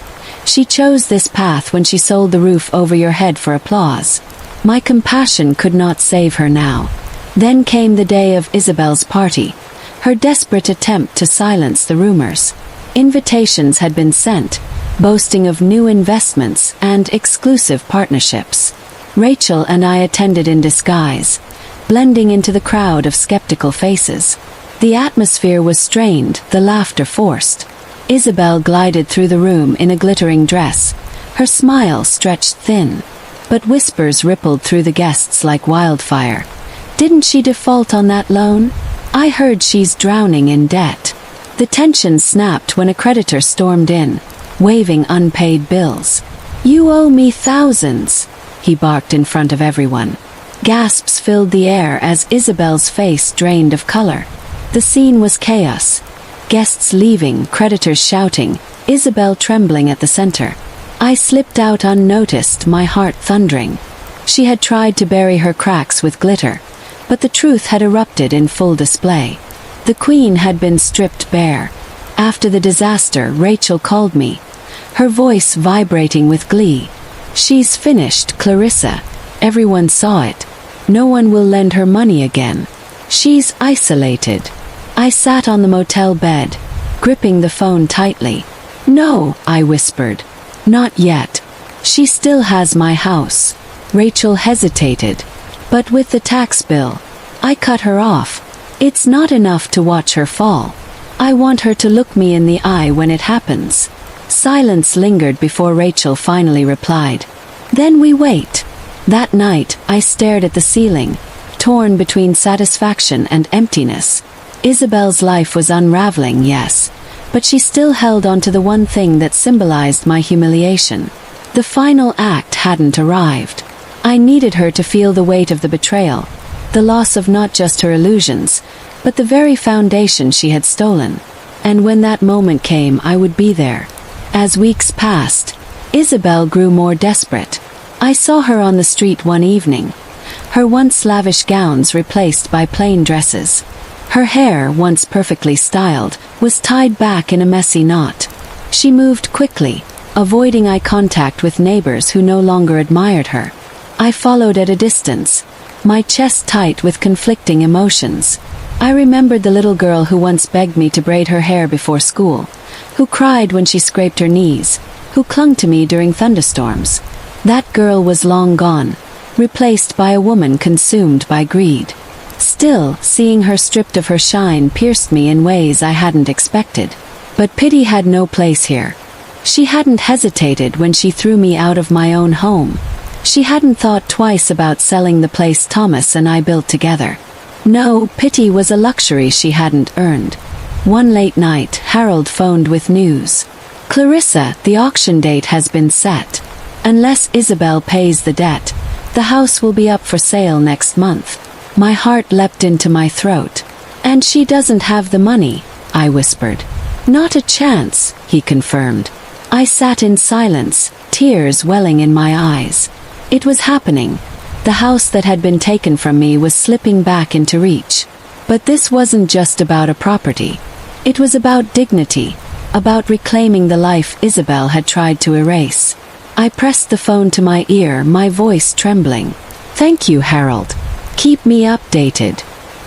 "She chose this path when she sold the roof over your head for applause." My compassion could not save her now. Then came the day of Isabel's party, her desperate attempt to silence the rumors. Invitations had been sent, boasting of new investments and exclusive partnerships. Rachel and I attended in disguise, blending into the crowd of skeptical faces. The atmosphere was strained, the laughter forced. Isabel glided through the room in a glittering dress, her smile stretched thin. But whispers rippled through the guests like wildfire. "Didn't she default on that loan? I heard she's drowning in debt." The tension snapped when a creditor stormed in, waving unpaid bills. "You owe me thousands," he barked in front of everyone. Gasps filled the air as Isabel's face drained of color. The scene was chaos. Guests leaving, creditors shouting, Isabel trembling at the center. I slipped out unnoticed, my heart thundering. She had tried to bury her cracks with glitter, but the truth had erupted in full display. The queen had been stripped bare. After the disaster, Rachel called me, her voice vibrating with glee. "She's finished, Clarissa. Everyone saw it. No one will lend her money again." She's isolated. I sat on the motel bed, gripping the phone tightly. No, I whispered. Not yet. She still has my house. Rachel hesitated. But with the tax bill, I cut her off. It's not enough to watch her fall. I want her to look me in the eye when it happens. Silence lingered before Rachel finally replied. Then we wait. That night, I stared at the ceiling, torn between satisfaction and emptiness. Isabel's life was unraveling, yes, but she still held on to the one thing that symbolized my humiliation. The final act hadn't arrived. I needed her to feel the weight of the betrayal, the loss of not just her illusions, but the very foundation she had stolen. And when that moment came, I would be there. As weeks passed, Isabel grew more desperate. I saw her on the street one evening, her once lavish gowns replaced by plain dresses. Her hair, once perfectly styled, was tied back in a messy knot. She moved quickly, avoiding eye contact with neighbors who no longer admired her. I followed at a distance, my chest tight with conflicting emotions. I remembered the little girl who once begged me to braid her hair before school, who cried when she scraped her knees, who clung to me during thunderstorms. That girl was long gone, replaced by a woman consumed by greed. Still, seeing her stripped of her shine pierced me in ways I hadn't expected. But pity had no place here. She hadn't hesitated when she threw me out of my own home. She hadn't thought twice about selling the place Thomas and I built together. No, pity was a luxury she hadn't earned. One late night, Harold phoned with news. Clarissa, the auction date has been set. Unless Isabel pays the debt, the house will be up for sale next month. My heart leapt into my throat. And she doesn't have the money, I whispered. Not a chance, he confirmed. I sat in silence, tears welling in my eyes. It was happening. The house that had been taken from me was slipping back into reach. But this wasn't just about a property. It was about dignity, about reclaiming the life Isabel had tried to erase. I pressed the phone to my ear, my voice trembling. Thank you, Harold. Keep me updated.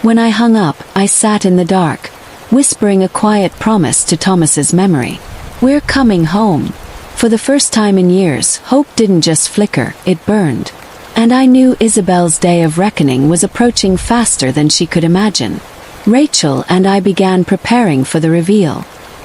When I hung up, I sat in the dark, whispering a quiet promise to Thomas's memory. We're coming home. For the first time in years, hope didn't just flicker, it burned. And I knew Isabel's day of reckoning was approaching faster than she could imagine. Rachel and I began preparing for the reveal.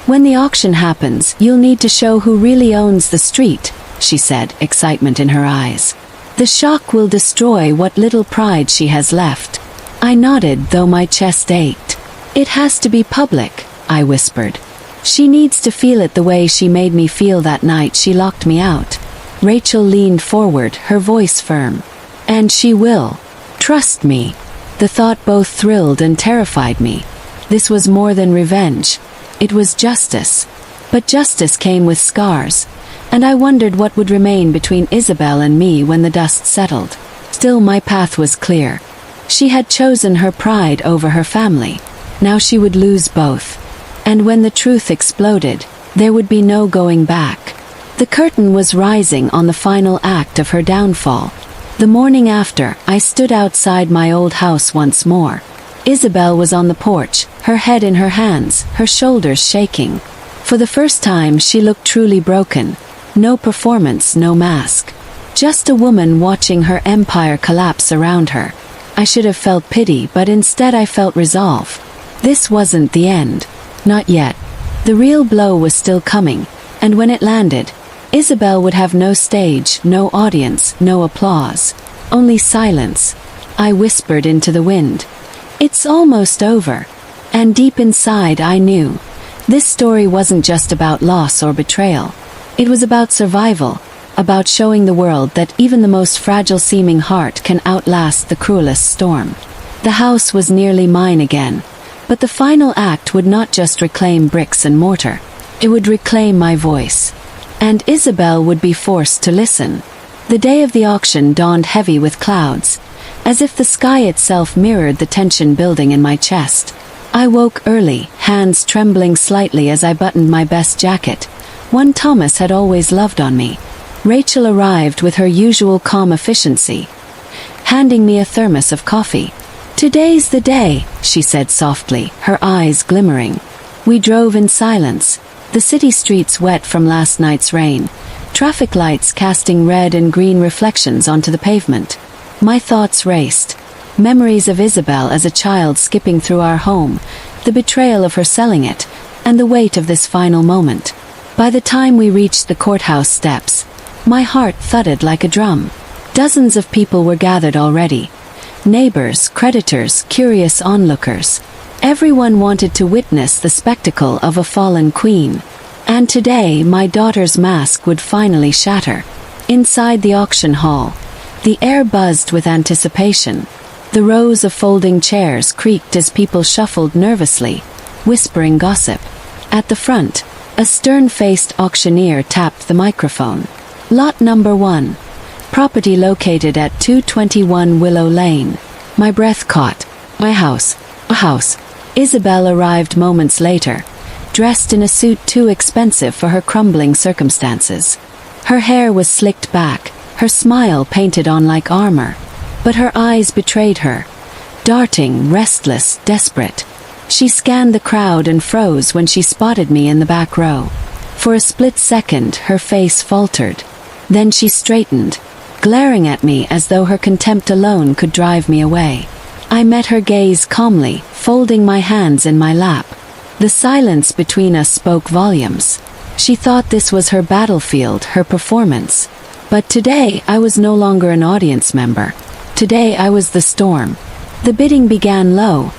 When the auction happens, you'll need to show who really owns the street, she said, excitement in her eyes. The shock will destroy what little pride she has left. I nodded, though my chest ached. It has to be public, I whispered. She needs to feel it the way she made me feel that night she locked me out. Rachel leaned forward, her voice firm. And she will. Trust me. The thought both thrilled and terrified me. This was more than revenge. It was justice. But justice came with scars. And I wondered what would remain between Isabel and me when the dust settled. Still, my path was clear. She had chosen her pride over her family. Now she would lose both. And when the truth exploded, there would be no going back. The curtain was rising on the final act of her downfall. The morning after, I stood outside my old house once more. Isabel was on the porch, her head in her hands, her shoulders shaking. For the first time, she looked truly broken. No performance, no mask. Just a woman watching her empire collapse around her. I should have felt pity, but instead I felt resolve. This wasn't the end. Not yet. The real blow was still coming, and when it landed, Isabel would have no stage, no audience, no applause. Only silence. I whispered into the wind. It's almost over. And deep inside I knew. This story wasn't just about loss or betrayal. It was about survival, about showing the world that even the most fragile-seeming heart can outlast the cruelest storm. The house was nearly mine again, but the final act would not just reclaim bricks and mortar. It would reclaim my voice. And Isabel would be forced to listen. The day of the auction dawned heavy with clouds, as if the sky itself mirrored the tension building in my chest. I woke early, hands trembling slightly as I buttoned my best jacket, one Thomas had always loved on me. Rachel arrived with her usual calm efficiency, handing me a thermos of coffee. "Today's the day," she said softly, her eyes glimmering. We drove in silence, the city streets wet from last night's rain, traffic lights casting red and green reflections onto the pavement. My thoughts raced. Memories of Isabel as a child skipping through our home, the betrayal of her selling it, and the weight of this final moment. By the time we reached the courthouse steps, my heart thudded like a drum. Dozens of people were gathered already. Neighbors, creditors, curious onlookers. Everyone wanted to witness the spectacle of a fallen queen. And today my daughter's mask would finally shatter. Inside the auction hall, the air buzzed with anticipation. The rows of folding chairs creaked as people shuffled nervously, whispering gossip. At the front, a stern-faced auctioneer tapped the microphone. "Lot number 1. Property located at 221 Willow Lane." My breath caught. My house. A house. Isabel arrived moments later, dressed in a suit too expensive for her crumbling circumstances. Her hair was slicked back, her smile painted on like armor. But her eyes betrayed her. Darting, restless, desperate. She scanned the crowd and froze when she spotted me in the back row. For a split second, her face faltered. Then she straightened, glaring at me as though her contempt alone could drive me away. I met her gaze calmly, folding my hands in my lap. The silence between us spoke volumes. She thought this was her battlefield, her performance. But today I was no longer an audience member. Today I was the storm. The bidding began low.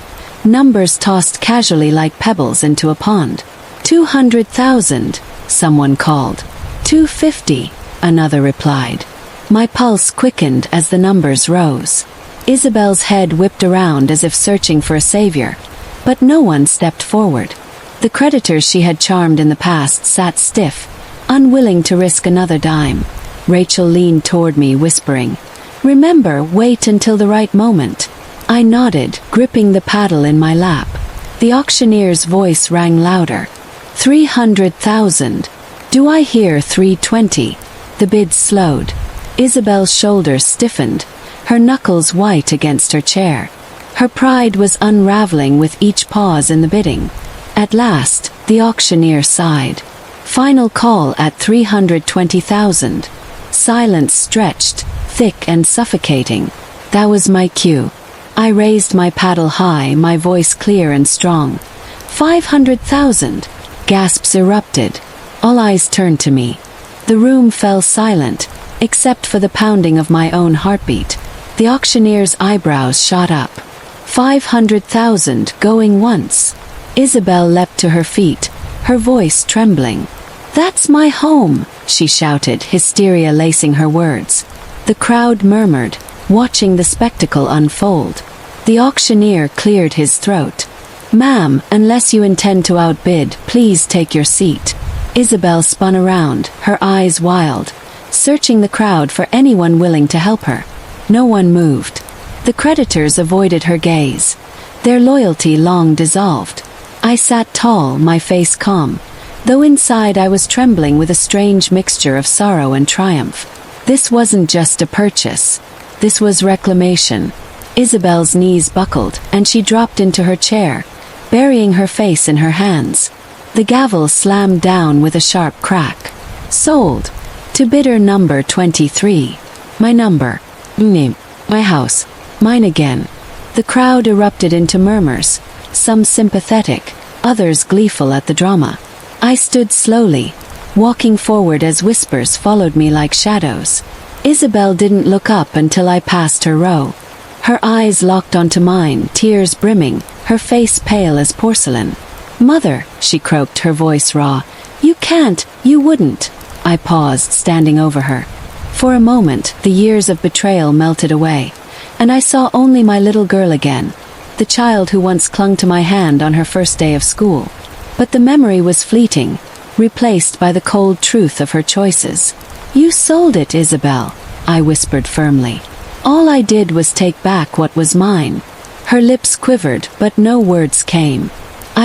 Numbers tossed casually like pebbles into a pond. 200,000, someone called. 250, another replied. My pulse quickened as the numbers rose. Isabel's head whipped around as if searching for a savior. But no one stepped forward. The creditors she had charmed in the past sat stiff, unwilling to risk another dime. Rachel leaned toward me, whispering, "Remember, wait until the right moment." I nodded, gripping the paddle in my lap. The auctioneer's voice rang louder. 300,000. Do I hear 320? The bid slowed. Isabel's shoulders stiffened, her knuckles white against her chair. Her pride was unraveling with each pause in the bidding. At last, the auctioneer sighed. Final call at 320,000. Silence stretched, thick and suffocating. That was my cue. I raised my paddle high, my voice clear and strong. 500,000. Gasps erupted. All eyes turned to me. The room fell silent, except for the pounding of my own heartbeat. The auctioneer's eyebrows shot up. 500,000 going once. Isabel leapt to her feet, her voice trembling. "That's my home," she shouted, hysteria lacing her words. The crowd murmured, watching the spectacle unfold. The auctioneer cleared his throat. "Ma'am, unless you intend to outbid, please take your seat." Isabel spun around, her eyes wild, searching the crowd for anyone willing to help her. No one moved. The creditors avoided her gaze, their loyalty long dissolved. I sat tall, my face calm, though inside I was trembling with a strange mixture of sorrow and triumph. This wasn't just a purchase. This was reclamation. Isabel's knees buckled, and she dropped into her chair, burying her face in her hands. The gavel slammed down with a sharp crack. Sold. To bidder number 23. My number. Name. My house. Mine again. The crowd erupted into murmurs, some sympathetic, others gleeful at the drama. I stood slowly, walking forward as whispers followed me like shadows. Isabel didn't look up until I passed her row. Her eyes locked onto mine, tears brimming, her face pale as porcelain. "Mother," she croaked, her voice raw. "You can't, you wouldn't." I paused, standing over her. For a moment, the years of betrayal melted away, and I saw only my little girl again, the child who once clung to my hand on her first day of school. But the memory was fleeting, replaced by the cold truth of her choices. "You sold it, Isabel," I whispered firmly. "All I did was take back what was mine." Her lips quivered, but no words came.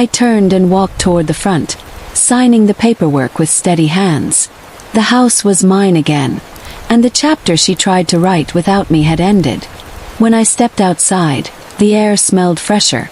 I turned and walked toward the front, signing the paperwork with steady hands. The house was mine again, and the chapter she tried to write without me had ended. When I stepped outside, The air smelled fresher,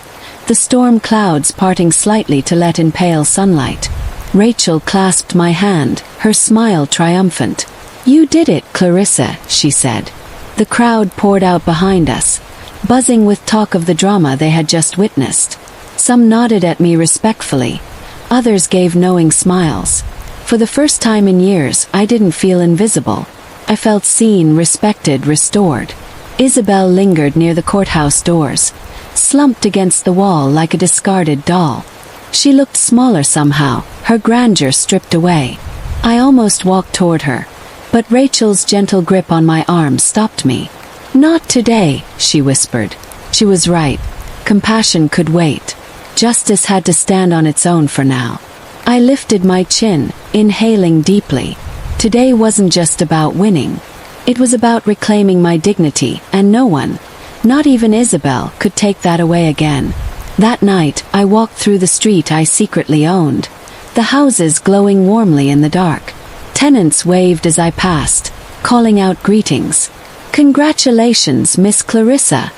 the storm clouds parting slightly to let in pale sunlight. Rachel clasped my hand, her smile triumphant. "You did it, Clarissa," she said. The crowd poured out behind us, buzzing with talk of the drama they had just witnessed. Some nodded at me respectfully, others gave knowing smiles. For the first time in years, I didn't feel invisible. I felt seen, respected, restored. Isabel lingered near the courthouse doors, slumped against the wall like a discarded doll. She looked smaller somehow, her grandeur stripped away. I almost walked toward her, but Rachel's gentle grip on my arm stopped me. "Not today," she whispered. She was right. Compassion could wait. Justice had to stand on its own for now. I lifted my chin, inhaling deeply. Today wasn't just about winning. It was about reclaiming my dignity, and no one, not even Isabel, could take that away again. That night, I walked through the street I secretly owned, the houses glowing warmly in the dark. Tenants waved as I passed, calling out greetings. "Congratulations, Miss Clarissa,"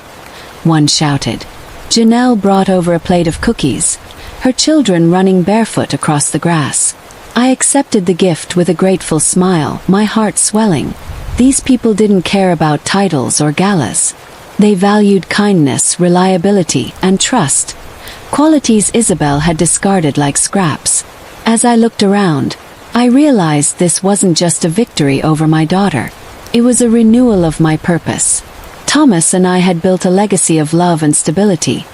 one shouted. Janelle brought over a plate of cookies, her children running barefoot across the grass. I accepted the gift with a grateful smile, my heart swelling. These people didn't care about titles or galas. They valued kindness, reliability, and trust, qualities Isabel had discarded like scraps. As I looked around, I realized this wasn't just a victory over my daughter. It was a renewal of my purpose. Thomas and I had built a legacy of love and stability,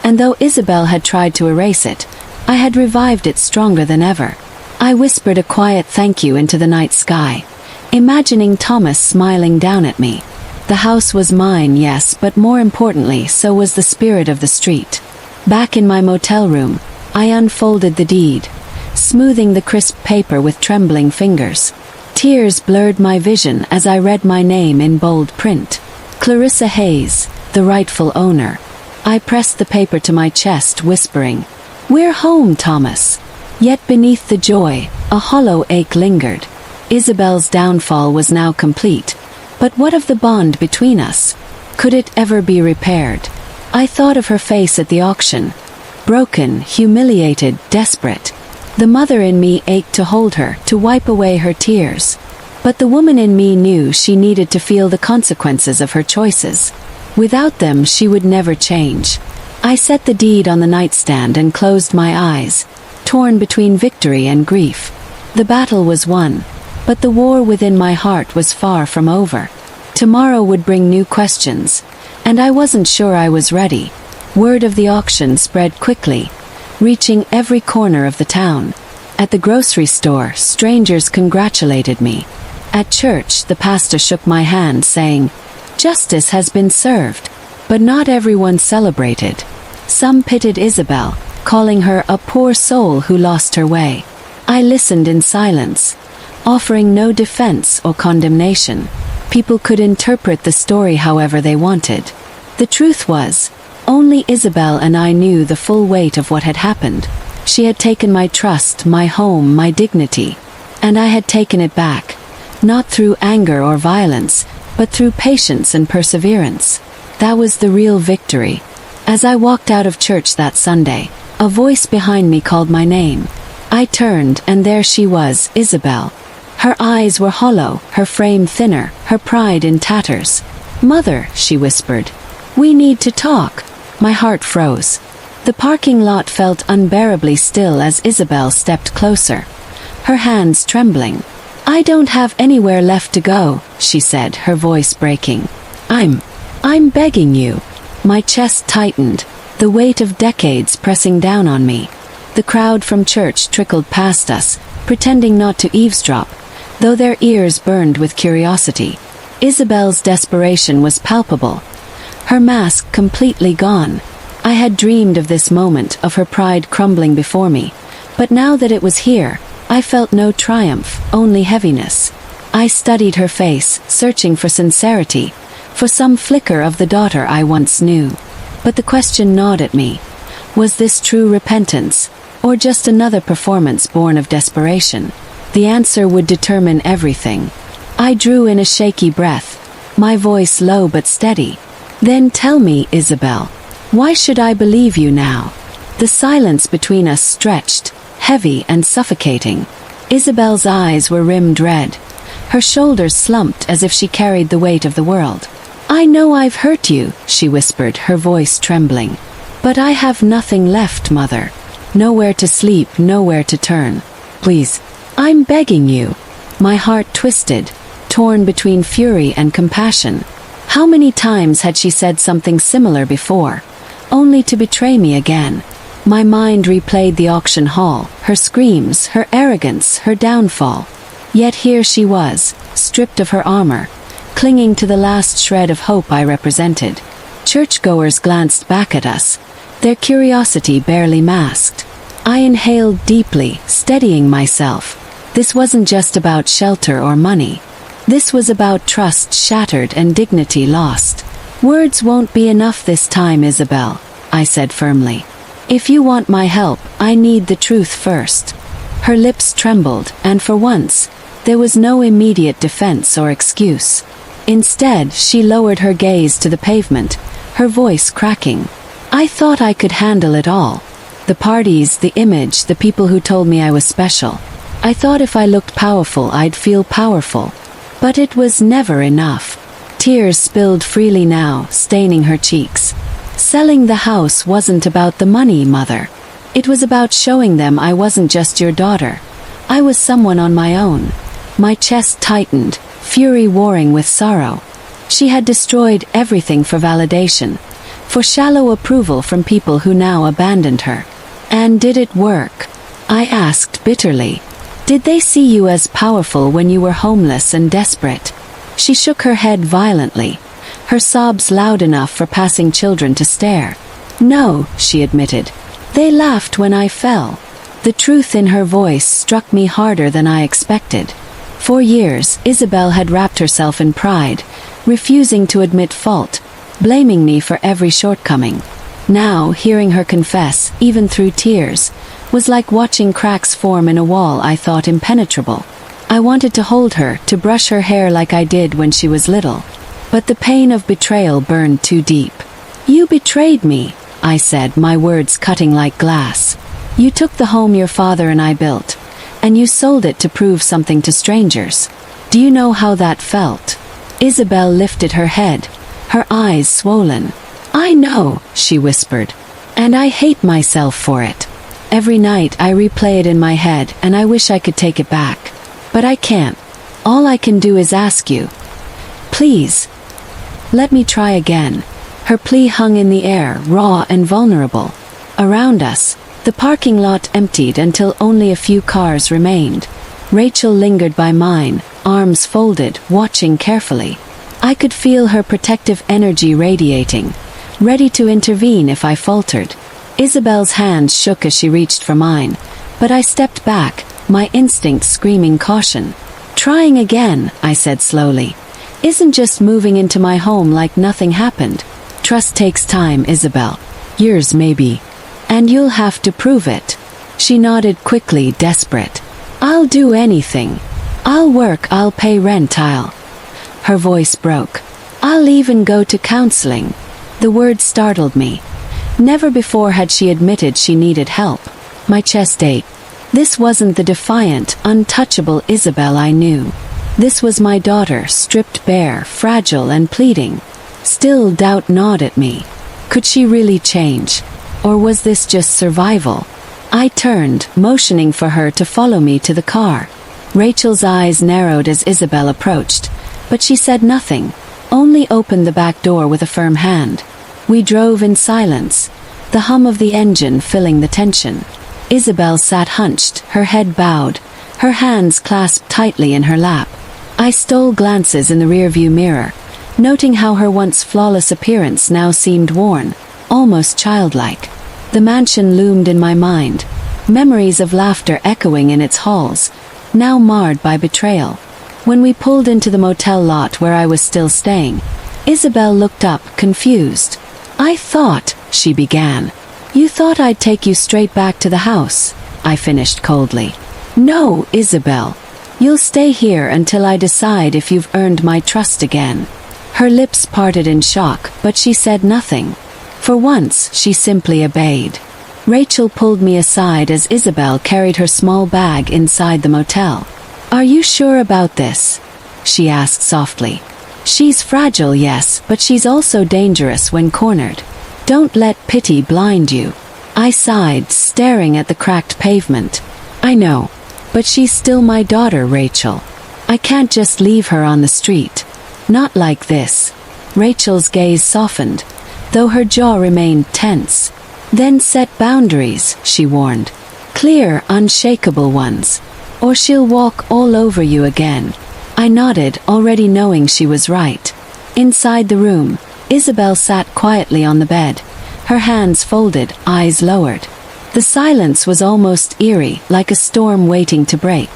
and though Isabel had tried to erase it, I had revived it stronger than ever. I whispered a quiet thank you into the night sky, imagining Thomas smiling down at me. The house was mine, yes, but more importantly, so was the spirit of the street. Back in my motel room, I unfolded the deed, smoothing the crisp paper with trembling fingers. Tears blurred my vision as I read my name in bold print. Clarissa Hayes, the rightful owner. I pressed the paper to my chest, whispering, "We're home, Thomas." Yet beneath the joy, a hollow ache lingered. Isabel's downfall was now complete. But what of the bond between us? Could it ever be repaired? I thought of her face at the auction. Broken, humiliated, desperate. The mother in me ached to hold her, to wipe away her tears. But the woman in me knew she needed to feel the consequences of her choices. Without them, she would never change. I set the deed on the nightstand and closed my eyes, torn between victory and grief. The battle was won, but the war within my heart was far from over. Tomorrow would bring new questions, and I wasn't sure I was ready. Word of the auction spread quickly, reaching every corner of the town. At the grocery store, strangers congratulated me. At church, the pastor shook my hand, saying, "Justice has been served." But not everyone celebrated. Some pitied Isabel, calling her a poor soul who lost her way. I listened in silence, offering no defense or condemnation. People could interpret the story however they wanted. The truth was, only Isabel and I knew the full weight of what had happened. She had taken my trust, my home, my dignity, and I had taken it back, not through anger or violence, but through patience and perseverance. That was the real victory. As I walked out of church that Sunday, a voice behind me called my name. I turned, and there she was, Isabel. Her eyes were hollow, her frame thinner, her pride in tatters. "Mother," she whispered, "we need to talk." My heart froze. The parking lot felt unbearably still as Isabel stepped closer, her hands trembling. "I don't have anywhere left to go," she said, her voice breaking. I'm begging you." My chest tightened, the weight of decades pressing down on me. The crowd from church trickled past us, pretending not to eavesdrop, though their ears burned with curiosity. Isabel's desperation was palpable, her mask completely gone. I had dreamed of this moment, of her pride crumbling before me, but now that it was here, I felt no triumph, only heaviness. I studied her face, searching for sincerity, for some flicker of the daughter I once knew. But the question gnawed at me. Was this true repentance, or just another performance born of desperation? The answer would determine everything. I drew in a shaky breath, my voice low but steady. "Then tell me, Isabel, Why should I believe you now? The silence between us stretched, heavy and suffocating. Isabel's eyes were rimmed red. Her shoulders slumped as if she carried the weight of the world. I know I've hurt you, she whispered, her voice trembling. But I have nothing left, Mother. Nowhere to sleep, nowhere to turn. Please, I'm begging you. My heart twisted, torn between fury and compassion. How many times had she said something similar before, only to betray me again? My mind replayed the auction hall, her screams, her arrogance, her downfall. Yet here she was, stripped of her armor, clinging to the last shred of hope I represented. Churchgoers glanced back at us, their curiosity barely masked. I inhaled deeply, steadying myself. This wasn't just about shelter or money. This was about trust shattered and dignity lost. Words won't be enough this time, Isabel, I said firmly. If you want my help, I need the truth first. Her lips trembled, and for once, there was no immediate defense or excuse. Instead, she lowered her gaze to the pavement, her voice cracking. I thought I could handle it all. The parties, the image, the people who told me I was special. I thought if I looked powerful, I'd feel powerful. But it was never enough. Tears spilled freely now, staining her cheeks. Selling the house wasn't about the money, Mother. It was about showing them I wasn't just your daughter. I was someone on my own. My chest tightened, fury warring with sorrow. She had destroyed everything for validation, for shallow approval from people who now abandoned her. And did it work? I asked bitterly. Did they see you as powerful when you were homeless and desperate? She shook her head violently, her sobs loud enough for passing children to stare. No, she admitted. They laughed when I fell. The truth in her voice struck me harder than I expected. For years, Isabel had wrapped herself in pride, refusing to admit fault, blaming me for every shortcoming. Now, hearing her confess, even through tears, was like watching cracks form in a wall I thought impenetrable. I wanted to hold her, to brush her hair like I did when she was little. But the pain of betrayal burned too deep. You betrayed me, I said, my words cutting like glass. You took the home your father and I built, and you sold it to prove something to strangers. Do you know how that felt? Isabel lifted her head, her eyes swollen. I know, she whispered, and I hate myself for it. Every night I replay it in my head and I wish I could take it back. But I can't. All I can do is ask you. Please. Let me try again. Her plea hung in the air, raw and vulnerable. Around us, the parking lot emptied until only a few cars remained. Rachel lingered by mine, arms folded, watching carefully. I could feel her protective energy radiating, ready to intervene if I faltered. Isabel's hands shook as she reached for mine, but I stepped back, my instinct screaming caution. Trying again, I said slowly, isn't just moving into my home like nothing happened. Trust takes time, Isabel. Years maybe. And you'll have to prove it. She nodded quickly, desperate. I'll do anything. I'll work, I'll pay rent, Her voice broke. I'll even go to counseling. The word startled me. Never before had she admitted she needed help. My chest ached. This wasn't the defiant, untouchable Isabel I knew. This was my daughter, stripped bare, fragile and pleading. Still, doubt gnawed at me. Could she really change? Or was this just survival? I turned, motioning for her to follow me to the car. Rachel's eyes narrowed as Isabel approached, but she said nothing, only opened the back door with a firm hand. We drove in silence, the hum of the engine filling the tension. Isabel sat hunched, her head bowed, her hands clasped tightly in her lap. I stole glances in the rearview mirror, noting how her once flawless appearance now seemed worn, almost childlike. The mansion loomed in my mind, memories of laughter echoing in its halls, now marred by betrayal. When we pulled into the motel lot where I was still staying, Isabel looked up, confused. I thought, she began. You thought I'd take you straight back to the house, I finished coldly. No, Isabel. You'll stay here until I decide if you've earned my trust again. Her lips parted in shock, but she said nothing. For once, she simply obeyed. Rachel pulled me aside as Isabel carried her small bag inside the motel. "Are you sure about this?" she asked softly. "She's fragile, yes, but she's also dangerous when cornered. Don't let pity blind you." I sighed, staring at the cracked pavement. "I know. But she's still my daughter, Rachel. I can't just leave her on the street. Not like this." Rachel's gaze softened, though her jaw remained tense. "Then set boundaries," she warned. "Clear, unshakable ones. Or she'll walk all over you again." I nodded, already knowing she was right. Inside the room, Isabel sat quietly on the bed, her hands folded, eyes lowered. The silence was almost eerie, like a storm waiting to break.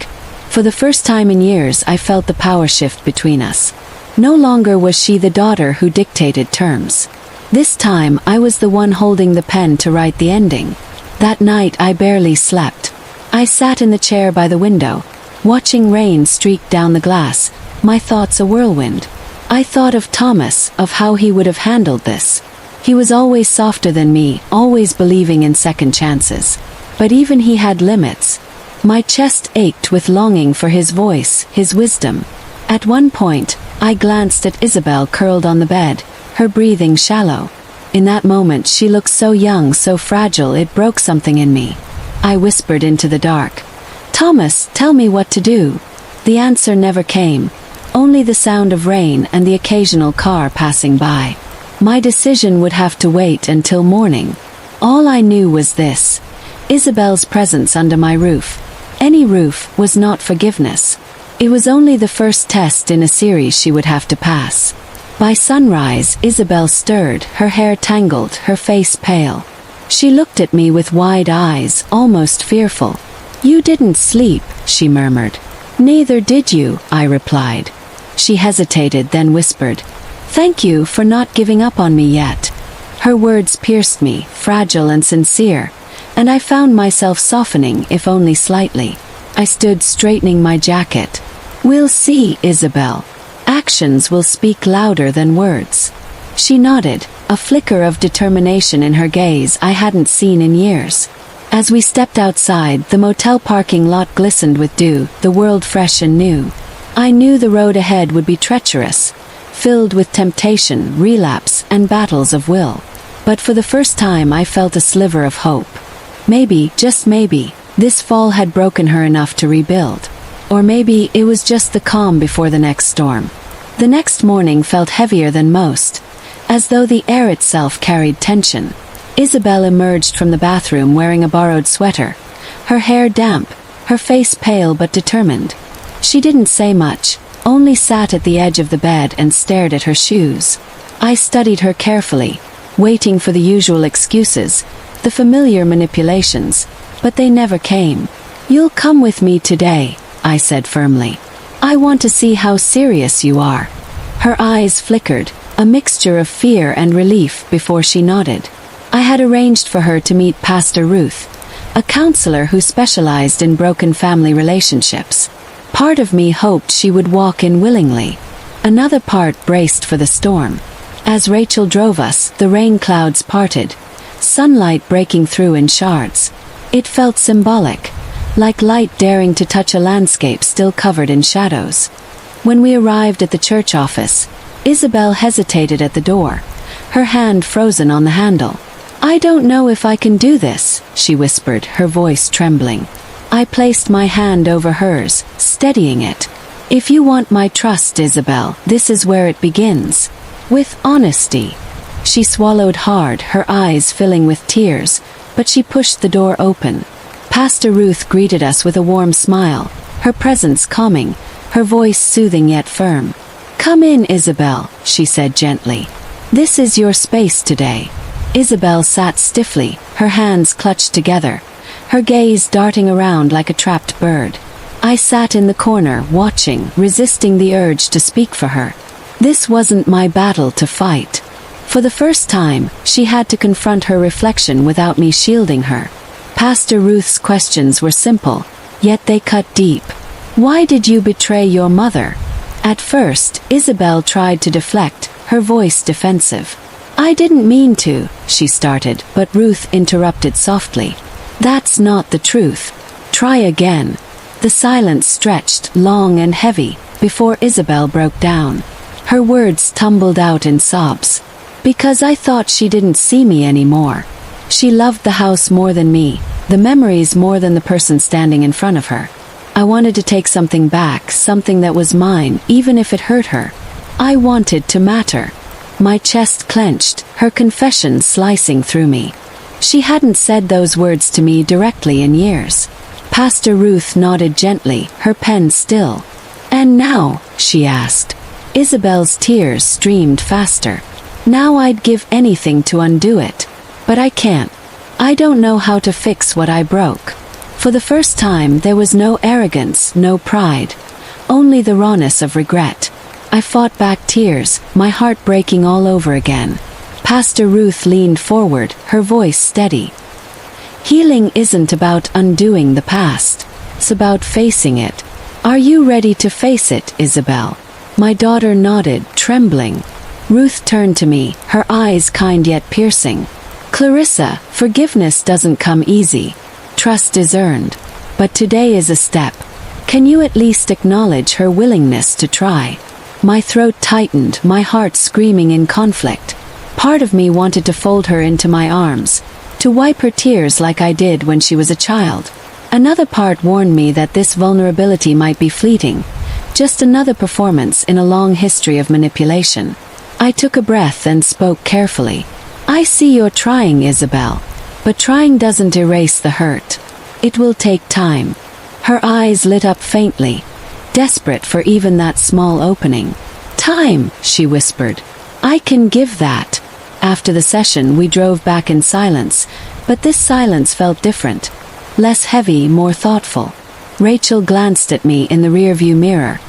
For the first time in years, I felt the power shift between us. No longer was she the daughter who dictated terms. This time, I was the one holding the pen to write the ending. That night, I barely slept. I sat in the chair by the window, watching rain streak down the glass, my thoughts a whirlwind. I thought of Thomas, of how he would have handled this. He was always softer than me, always believing in second chances. But even he had limits. My chest ached with longing for his voice, his wisdom. At one point, I glanced at Isabel curled on the bed, her breathing shallow. In that moment she looked so young, so fragile, it broke something in me. I whispered into the dark, "Thomas, tell me what to do." The answer never came, only the sound of rain and the occasional car passing by. My decision would have to wait until morning. All I knew was this: Isabel's presence under my roof, any roof, was not forgiveness. It was only the first test in a series she would have to pass. By sunrise, Isabel stirred, her hair tangled, her face pale. She looked at me with wide eyes, almost fearful. "You didn't sleep," she murmured. "Neither did you," I replied. She hesitated, then whispered, "Thank you for not giving up on me yet." Her words pierced me, fragile and sincere, and I found myself softening, if only slightly. I stood straightening my jacket. "We'll see, Isabel. Actions will speak louder than words." She nodded, a flicker of determination in her gaze I hadn't seen in years. As we stepped outside, the motel parking lot glistened with dew, the world fresh and new. I knew the road ahead would be treacherous, filled with temptation, relapse, and battles of will. But for the first time I felt a sliver of hope. Maybe, just maybe, this fall had broken her enough to rebuild. Or maybe it was just the calm before the next storm. The next morning felt heavier than most, as though the air itself carried tension. Isabel emerged from the bathroom wearing a borrowed sweater, her hair damp, her face pale but determined. She didn't say much, only sat at the edge of the bed and stared at her shoes. I studied her carefully, waiting for the usual excuses, the familiar manipulations, but they never came. "You'll come with me today," I said firmly. "I want to see how serious you are." Her eyes flickered, a mixture of fear and relief, before she nodded. I had arranged for her to meet Pastor Ruth, a counselor who specialized in broken family relationships. Part of me hoped she would walk in willingly. Another part braced for the storm. As Rachel drove us, the rain clouds parted, sunlight breaking through in shards. It felt symbolic, like light daring to touch a landscape still covered in shadows. When we arrived at the church office, Isabel hesitated at the door, her hand frozen on the handle. "I don't know if I can do this," she whispered, her voice trembling. I placed my hand over hers, steadying it. "If you want my trust, Isabel, this is where it begins. With honesty." She swallowed hard, her eyes filling with tears, but she pushed the door open. Pastor Ruth greeted us with a warm smile, her presence calming, her voice soothing yet firm. "Come in, Isabel," she said gently. "This is your space today." Isabel sat stiffly, her hands clutched together, her gaze darting around like a trapped bird. I sat in the corner, watching, resisting the urge to speak for her. This wasn't my battle to fight. For the first time, she had to confront her reflection without me shielding her. Pastor Ruth's questions were simple, yet they cut deep. "Why did you betray your mother?" At first, Isabel tried to deflect, her voice defensive. I didn't mean to, she started, but Ruth interrupted softly. That's not the truth. Try again. The silence stretched, long and heavy, before Isabel broke down. Her words tumbled out in sobs. Because I thought she didn't see me anymore. She loved the house more than me, the memories more than the person standing in front of her. I wanted to take something back, something that was mine, even if it hurt her. I wanted to matter. My chest clenched, her confession slicing through me. She hadn't said those words to me directly in years. Pastor Ruth nodded gently, her pen still. And now, she asked. Isabel's tears streamed faster. Now I'd give anything to undo it. But I can't. I don't know how to fix what I broke. For the first time there was no arrogance, no pride. Only the rawness of regret. I fought back tears, my heart breaking all over again. Pastor Ruth leaned forward, her voice steady. Healing isn't about undoing the past. It's about facing it. Are you ready to face it, Isabel? My daughter nodded, trembling. Ruth turned to me, her eyes kind yet piercing. Clarissa, forgiveness doesn't come easy. Trust is earned. But today is a step. Can you at least acknowledge her willingness to try? My throat tightened, my heart screaming in conflict. Part of me wanted to fold her into my arms, to wipe her tears like I did when she was a child. Another part warned me that this vulnerability might be fleeting, just another performance in a long history of manipulation. I took a breath and spoke carefully. I see you're trying, Isabel. But trying doesn't erase the hurt. It will take time. Her eyes lit up faintly, desperate for even that small opening. Time, she whispered. I can give that. After the session we drove back in silence, but this silence felt different. Less heavy, more thoughtful. Rachel glanced at me in the rearview mirror,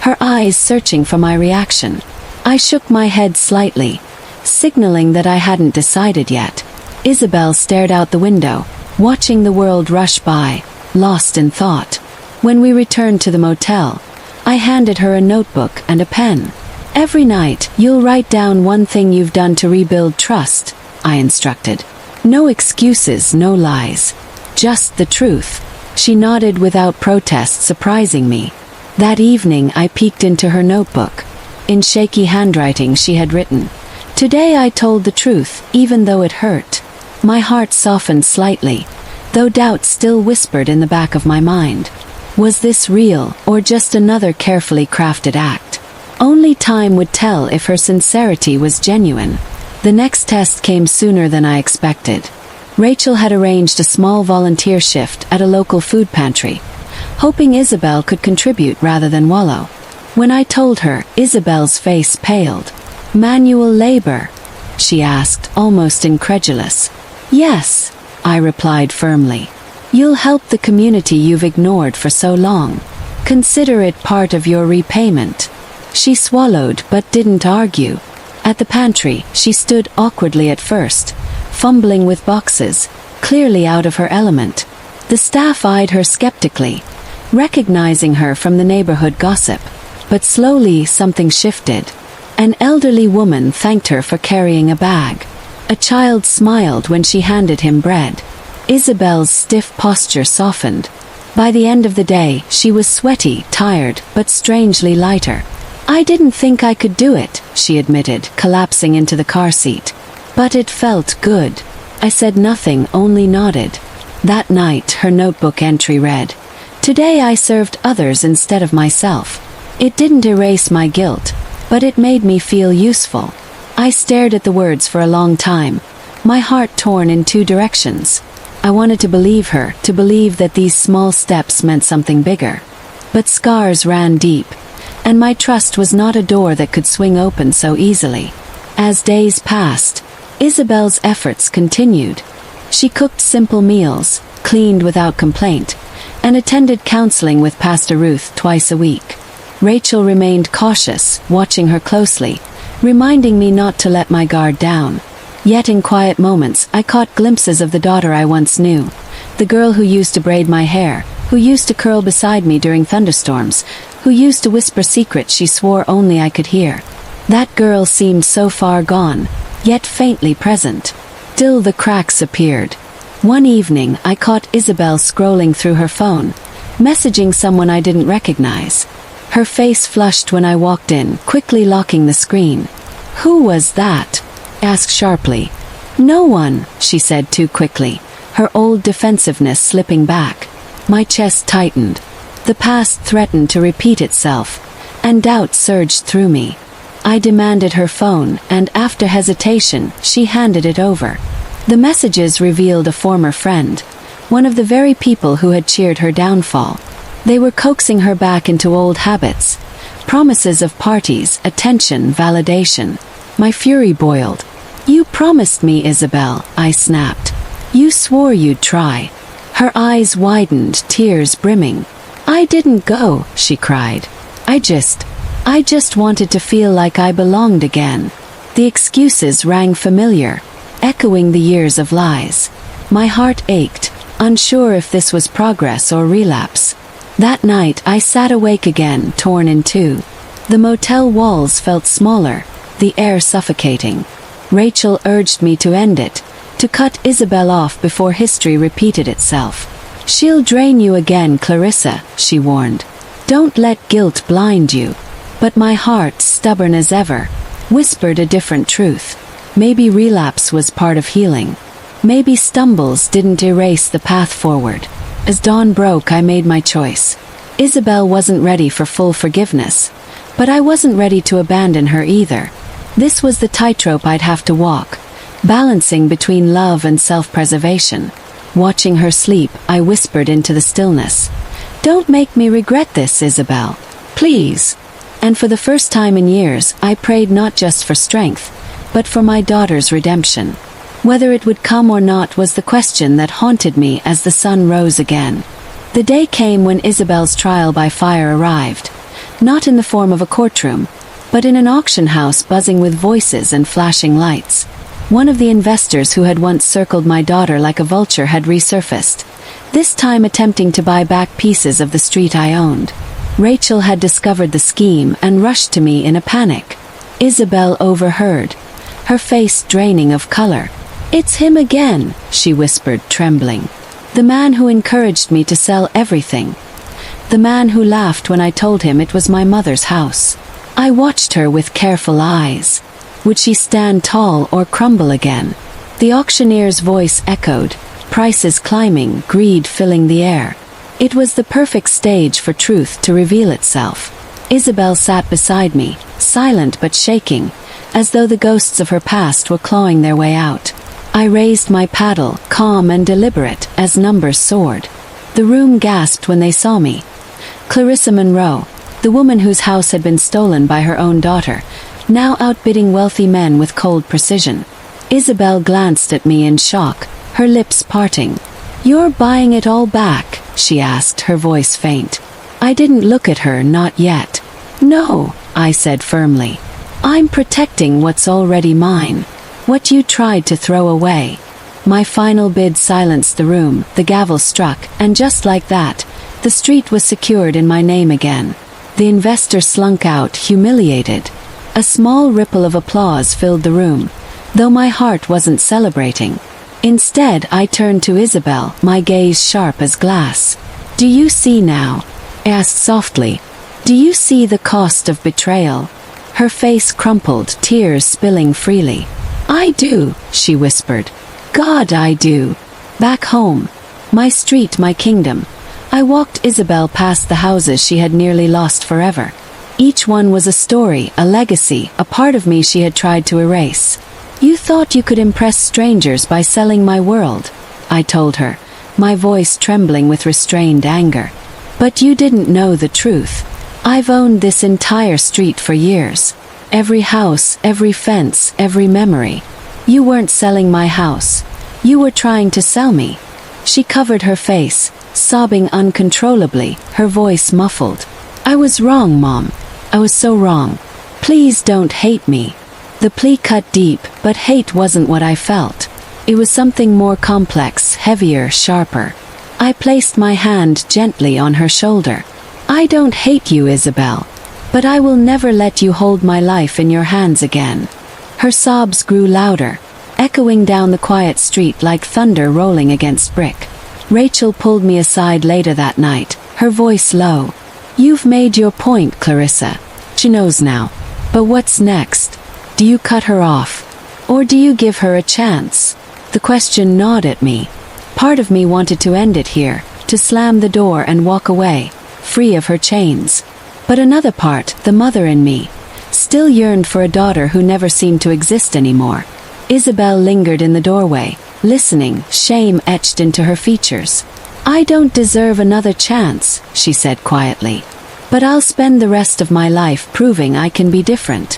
her eyes searching for my reaction. I shook my head slightly, signaling that I hadn't decided yet. Isabel stared out the window, watching the world rush by, lost in thought. When we returned to the motel, I handed her a notebook and a pen. Every night, you'll write down one thing you've done to rebuild trust, I instructed. No excuses, no lies. Just the truth. She nodded without protest, surprising me. That evening I peeked into her notebook. In shaky handwriting she had written, "Today I told the truth, even though it hurt." My heart softened slightly, though doubt still whispered in the back of my mind. Was this real, or just another carefully crafted act? Only time would tell if her sincerity was genuine. The next test came sooner than I expected. Rachel had arranged a small volunteer shift at a local food pantry, hoping Isabel could contribute rather than wallow. When I told her, Isabel's face paled. "Manual labor?" she asked, almost incredulous. "Yes," I replied firmly. "You'll help the community you've ignored for so long. Consider it part of your repayment." She swallowed but didn't argue. At the pantry, she stood awkwardly at first, fumbling with boxes, clearly out of her element. The staff eyed her skeptically, recognizing her from the neighborhood gossip. But slowly something shifted. An elderly woman thanked her for carrying a bag. A child smiled when she handed him bread. Isabel's stiff posture softened. By the end of the day, she was sweaty, tired, but strangely lighter. "I didn't think I could do it," she admitted, collapsing into the car seat. "But it felt good." I said nothing, only nodded. That night, her notebook entry read, "Today I served others instead of myself." It didn't erase my guilt, but it made me feel useful. I stared at the words for a long time, my heart torn in two directions. I wanted to believe her, to believe that these small steps meant something bigger. But scars ran deep, and my trust was not a door that could swing open so easily. As days passed, Isabel's efforts continued. She cooked simple meals, cleaned without complaint, and attended counseling with Pastor Ruth twice a week. Rachel remained cautious, watching her closely, reminding me not to let my guard down. Yet in quiet moments, I caught glimpses of the daughter I once knew. The girl who used to braid my hair, who used to curl beside me during thunderstorms, who used to whisper secrets she swore only I could hear. That girl seemed so far gone, yet faintly present. Still the cracks appeared. One evening I caught Isabel scrolling through her phone, messaging someone I didn't recognize. Her face flushed when I walked in, quickly locking the screen. "Who was that?" I asked sharply. "No one," she said too quickly, her old defensiveness slipping back. My chest tightened. The past threatened to repeat itself, and doubt surged through me. I demanded her phone, and after hesitation, she handed it over. The messages revealed a former friend, one of the very people who had cheered her downfall. They were coaxing her back into old habits, promises of parties, attention, validation. My fury boiled. "You promised me, Isabel," I snapped. "You swore you'd try." Her eyes widened, tears brimming. "I didn't go," she cried. I just wanted to feel like I belonged again." The excuses rang familiar, echoing the years of lies. My heart ached, unsure if this was progress or relapse. That night I sat awake again, torn in two. The motel walls felt smaller, the air suffocating. Rachel urged me to end it, to cut Isabel off before history repeated itself. "She'll drain you again, Clarissa," she warned. "Don't let guilt blind you." But my heart, stubborn as ever, whispered a different truth. Maybe relapse was part of healing. Maybe stumbles didn't erase the path forward. As dawn broke, I made my choice. Isabel wasn't ready for full forgiveness, but I wasn't ready to abandon her either. This was the tightrope I'd have to walk, balancing between love and self-preservation. Watching her sleep, I whispered into the stillness. "Don't make me regret this, Isabel. Please." And for the first time in years, I prayed not just for strength, but for my daughter's redemption. Whether it would come or not was the question that haunted me as the sun rose again. The day came when Isabel's trial by fire arrived, not in the form of a courtroom, but in an auction house buzzing with voices and flashing lights. One of the investors who had once circled my daughter like a vulture had resurfaced, this time attempting to buy back pieces of the street I owned. Rachel had discovered the scheme and rushed to me in a panic. Isabel overheard, her face draining of color. "It's him again," she whispered, trembling. "The man who encouraged me to sell everything. The man who laughed when I told him it was my mother's house." I watched her with careful eyes. Would she stand tall or crumble again? The auctioneer's voice echoed, prices climbing, greed filling the air. It was the perfect stage for truth to reveal itself. Isabel sat beside me, silent but shaking, as though the ghosts of her past were clawing their way out. I raised my paddle, calm and deliberate, as numbers soared. The room gasped when they saw me. Clarissa Monroe, the woman whose house had been stolen by her own daughter, now outbidding wealthy men with cold precision. Isabel glanced at me in shock, her lips parting. "You're buying it all back?" she asked, her voice faint. I didn't look at her, not yet. "No," I said firmly. "I'm protecting what's already mine. What you tried to throw away." My final bid silenced the room, the gavel struck, and just like that, the street was secured in my name again. The investor slunk out, humiliated. A small ripple of applause filled the room, though my heart wasn't celebrating. Instead, I turned to Isabel, my gaze sharp as glass. "Do you see now?" I asked softly. "Do you see the cost of betrayal?" Her face crumpled, tears spilling freely. "I do," she whispered. "God, I do." Back home, my street, my kingdom, I walked Isabel past the houses she had nearly lost forever. Each one was a story, a legacy, a part of me she had tried to erase. "You thought you could impress strangers by selling my world," I told her, my voice trembling with restrained anger. "But you didn't know the truth. I've owned this entire street for years. Every house, every fence, every memory. You weren't selling my house. You were trying to sell me." She covered her face, sobbing uncontrollably, her voice muffled. "I was wrong, Mom. I was so wrong. Please don't hate me." The plea cut deep, but hate wasn't what I felt. It was something more complex, heavier, sharper. I placed my hand gently on her shoulder. "I don't hate you, Isabel, but I will never let you hold my life in your hands again." Her sobs grew louder, echoing down the quiet street like thunder rolling against brick. Rachel pulled me aside later that night, her voice low. "You've made your point, Clarissa. She knows now. But what's next? Do you cut her off? Or do you give her a chance?" The question gnawed at me. Part of me wanted to end it here, to slam the door and walk away, free of her chains. But another part, the mother in me, still yearned for a daughter who never seemed to exist anymore. Isabel lingered in the doorway, listening, shame etched into her features. "I don't deserve another chance," she said quietly. "But I'll spend the rest of my life proving I can be different."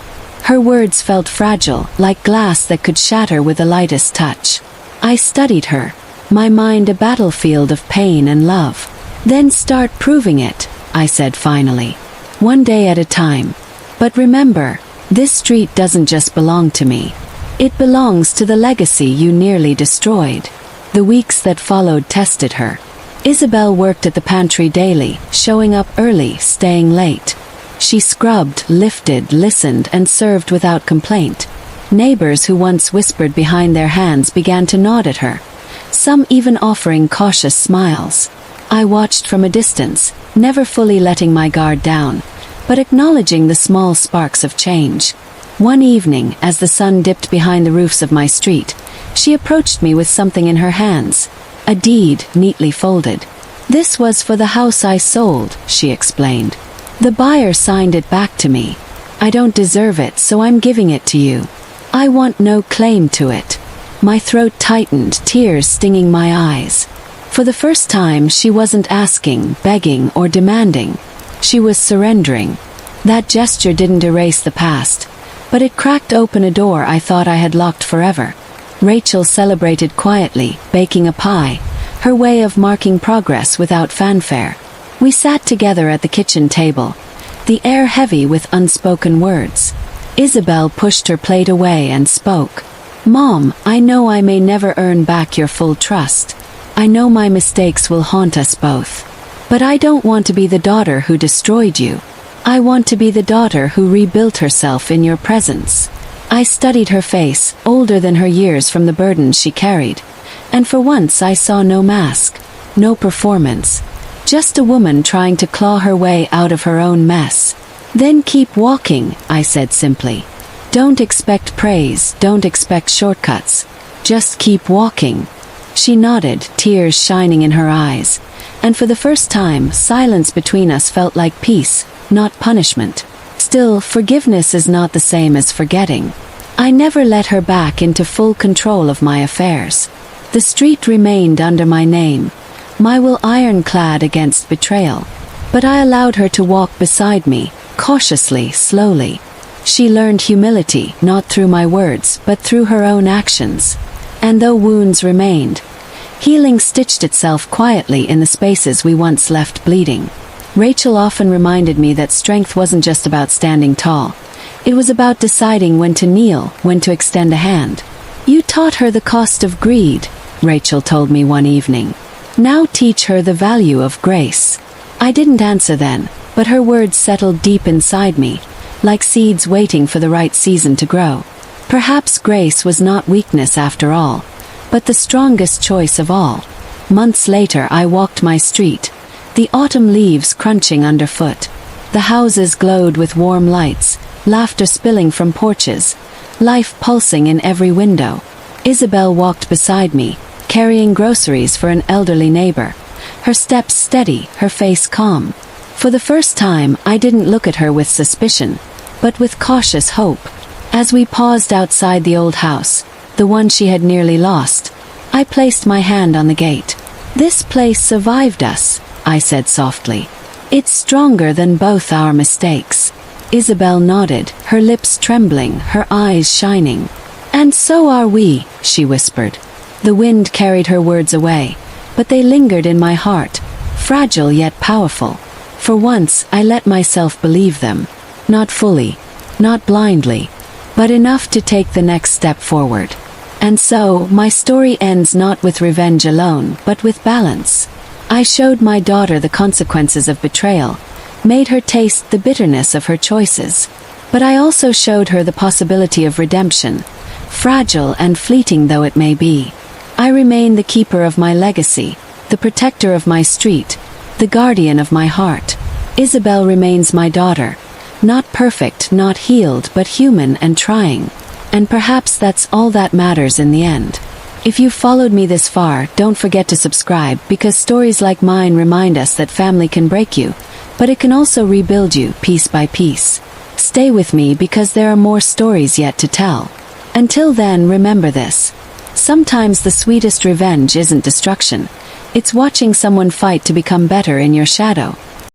Her words felt fragile, like glass that could shatter with the lightest touch. I studied her, my mind a battlefield of pain and love. "Then start proving it," I said finally. "One day at a time. But remember, this street doesn't just belong to me. It belongs to the legacy you nearly destroyed." The weeks that followed tested her. Isabel worked at the pantry daily, showing up early, staying late. She scrubbed, lifted, listened, and served without complaint. Neighbors who once whispered behind their hands began to nod at her, some even offering cautious smiles. I watched from a distance, never fully letting my guard down, but acknowledging the small sparks of change. One evening, as the sun dipped behind the roofs of my street, she approached me with something in her hands, a deed neatly folded. "This was for the house I sold," she explained. "The buyer signed it back to me. I don't deserve it, so I'm giving it to you. I want no claim to it." My throat tightened, tears stinging my eyes. For the first time, she wasn't asking, begging, or demanding. She was surrendering. That gesture didn't erase the past, but it cracked open a door I thought I had locked forever. Rachel celebrated quietly, baking a pie, her way of marking progress without fanfare. We sat together at the kitchen table, the air heavy with unspoken words. Isabel pushed her plate away and spoke. "Mom, I know I may never earn back your full trust. I know my mistakes will haunt us both. But I don't want to be the daughter who destroyed you. I want to be the daughter who rebuilt herself in your presence." I studied her face, older than her years from the burdens she carried. And for once I saw no mask, no performance. Just a woman trying to claw her way out of her own mess. "Then keep walking," I said simply. "Don't expect praise, don't expect shortcuts. Just keep walking." She nodded, tears shining in her eyes. And for the first time, silence between us felt like peace, not punishment. Still, forgiveness is not the same as forgetting. I never let her back into full control of my affairs. The street remained under my name, my will ironclad against betrayal. But I allowed her to walk beside me, cautiously, slowly. She learned humility, not through my words, but through her own actions. And though wounds remained, healing stitched itself quietly in the spaces we once left bleeding. Rachel often reminded me that strength wasn't just about standing tall. It was about deciding when to kneel, when to extend a hand. "You taught her the cost of greed," Rachel told me one evening. "Now teach her the value of grace." I didn't answer then, but her words settled deep inside me, like seeds waiting for the right season to grow. Perhaps grace was not weakness after all, but the strongest choice of all. Months later I walked my street, the autumn leaves crunching underfoot. The houses glowed with warm lights, laughter spilling from porches, life pulsing in every window. Isabel walked beside me, carrying groceries for an elderly neighbor, her steps steady, her face calm. For the first time, I didn't look at her with suspicion, but with cautious hope. As we paused outside the old house, the one she had nearly lost, I placed my hand on the gate. "This place survived us," I said softly. "It's stronger than both our mistakes." Isabel nodded, her lips trembling, her eyes shining. "And so are we," she whispered. The wind carried her words away, but they lingered in my heart, fragile yet powerful. For once, I let myself believe them. Not fully, not blindly, but enough to take the next step forward. And so, my story ends not with revenge alone, but with balance. I showed my daughter the consequences of betrayal, made her taste the bitterness of her choices. But I also showed her the possibility of redemption, fragile and fleeting though it may be. I remain the keeper of my legacy, the protector of my street, the guardian of my heart. Isabel remains my daughter. Not perfect, not healed, but human and trying. And perhaps that's all that matters in the end. If you've followed me this far, don't forget to subscribe, because stories like mine remind us that family can break you, but it can also rebuild you, piece by piece. Stay with me because there are more stories yet to tell. Until then, remember this. Sometimes the sweetest revenge isn't destruction. It's watching someone fight to become better in your shadow.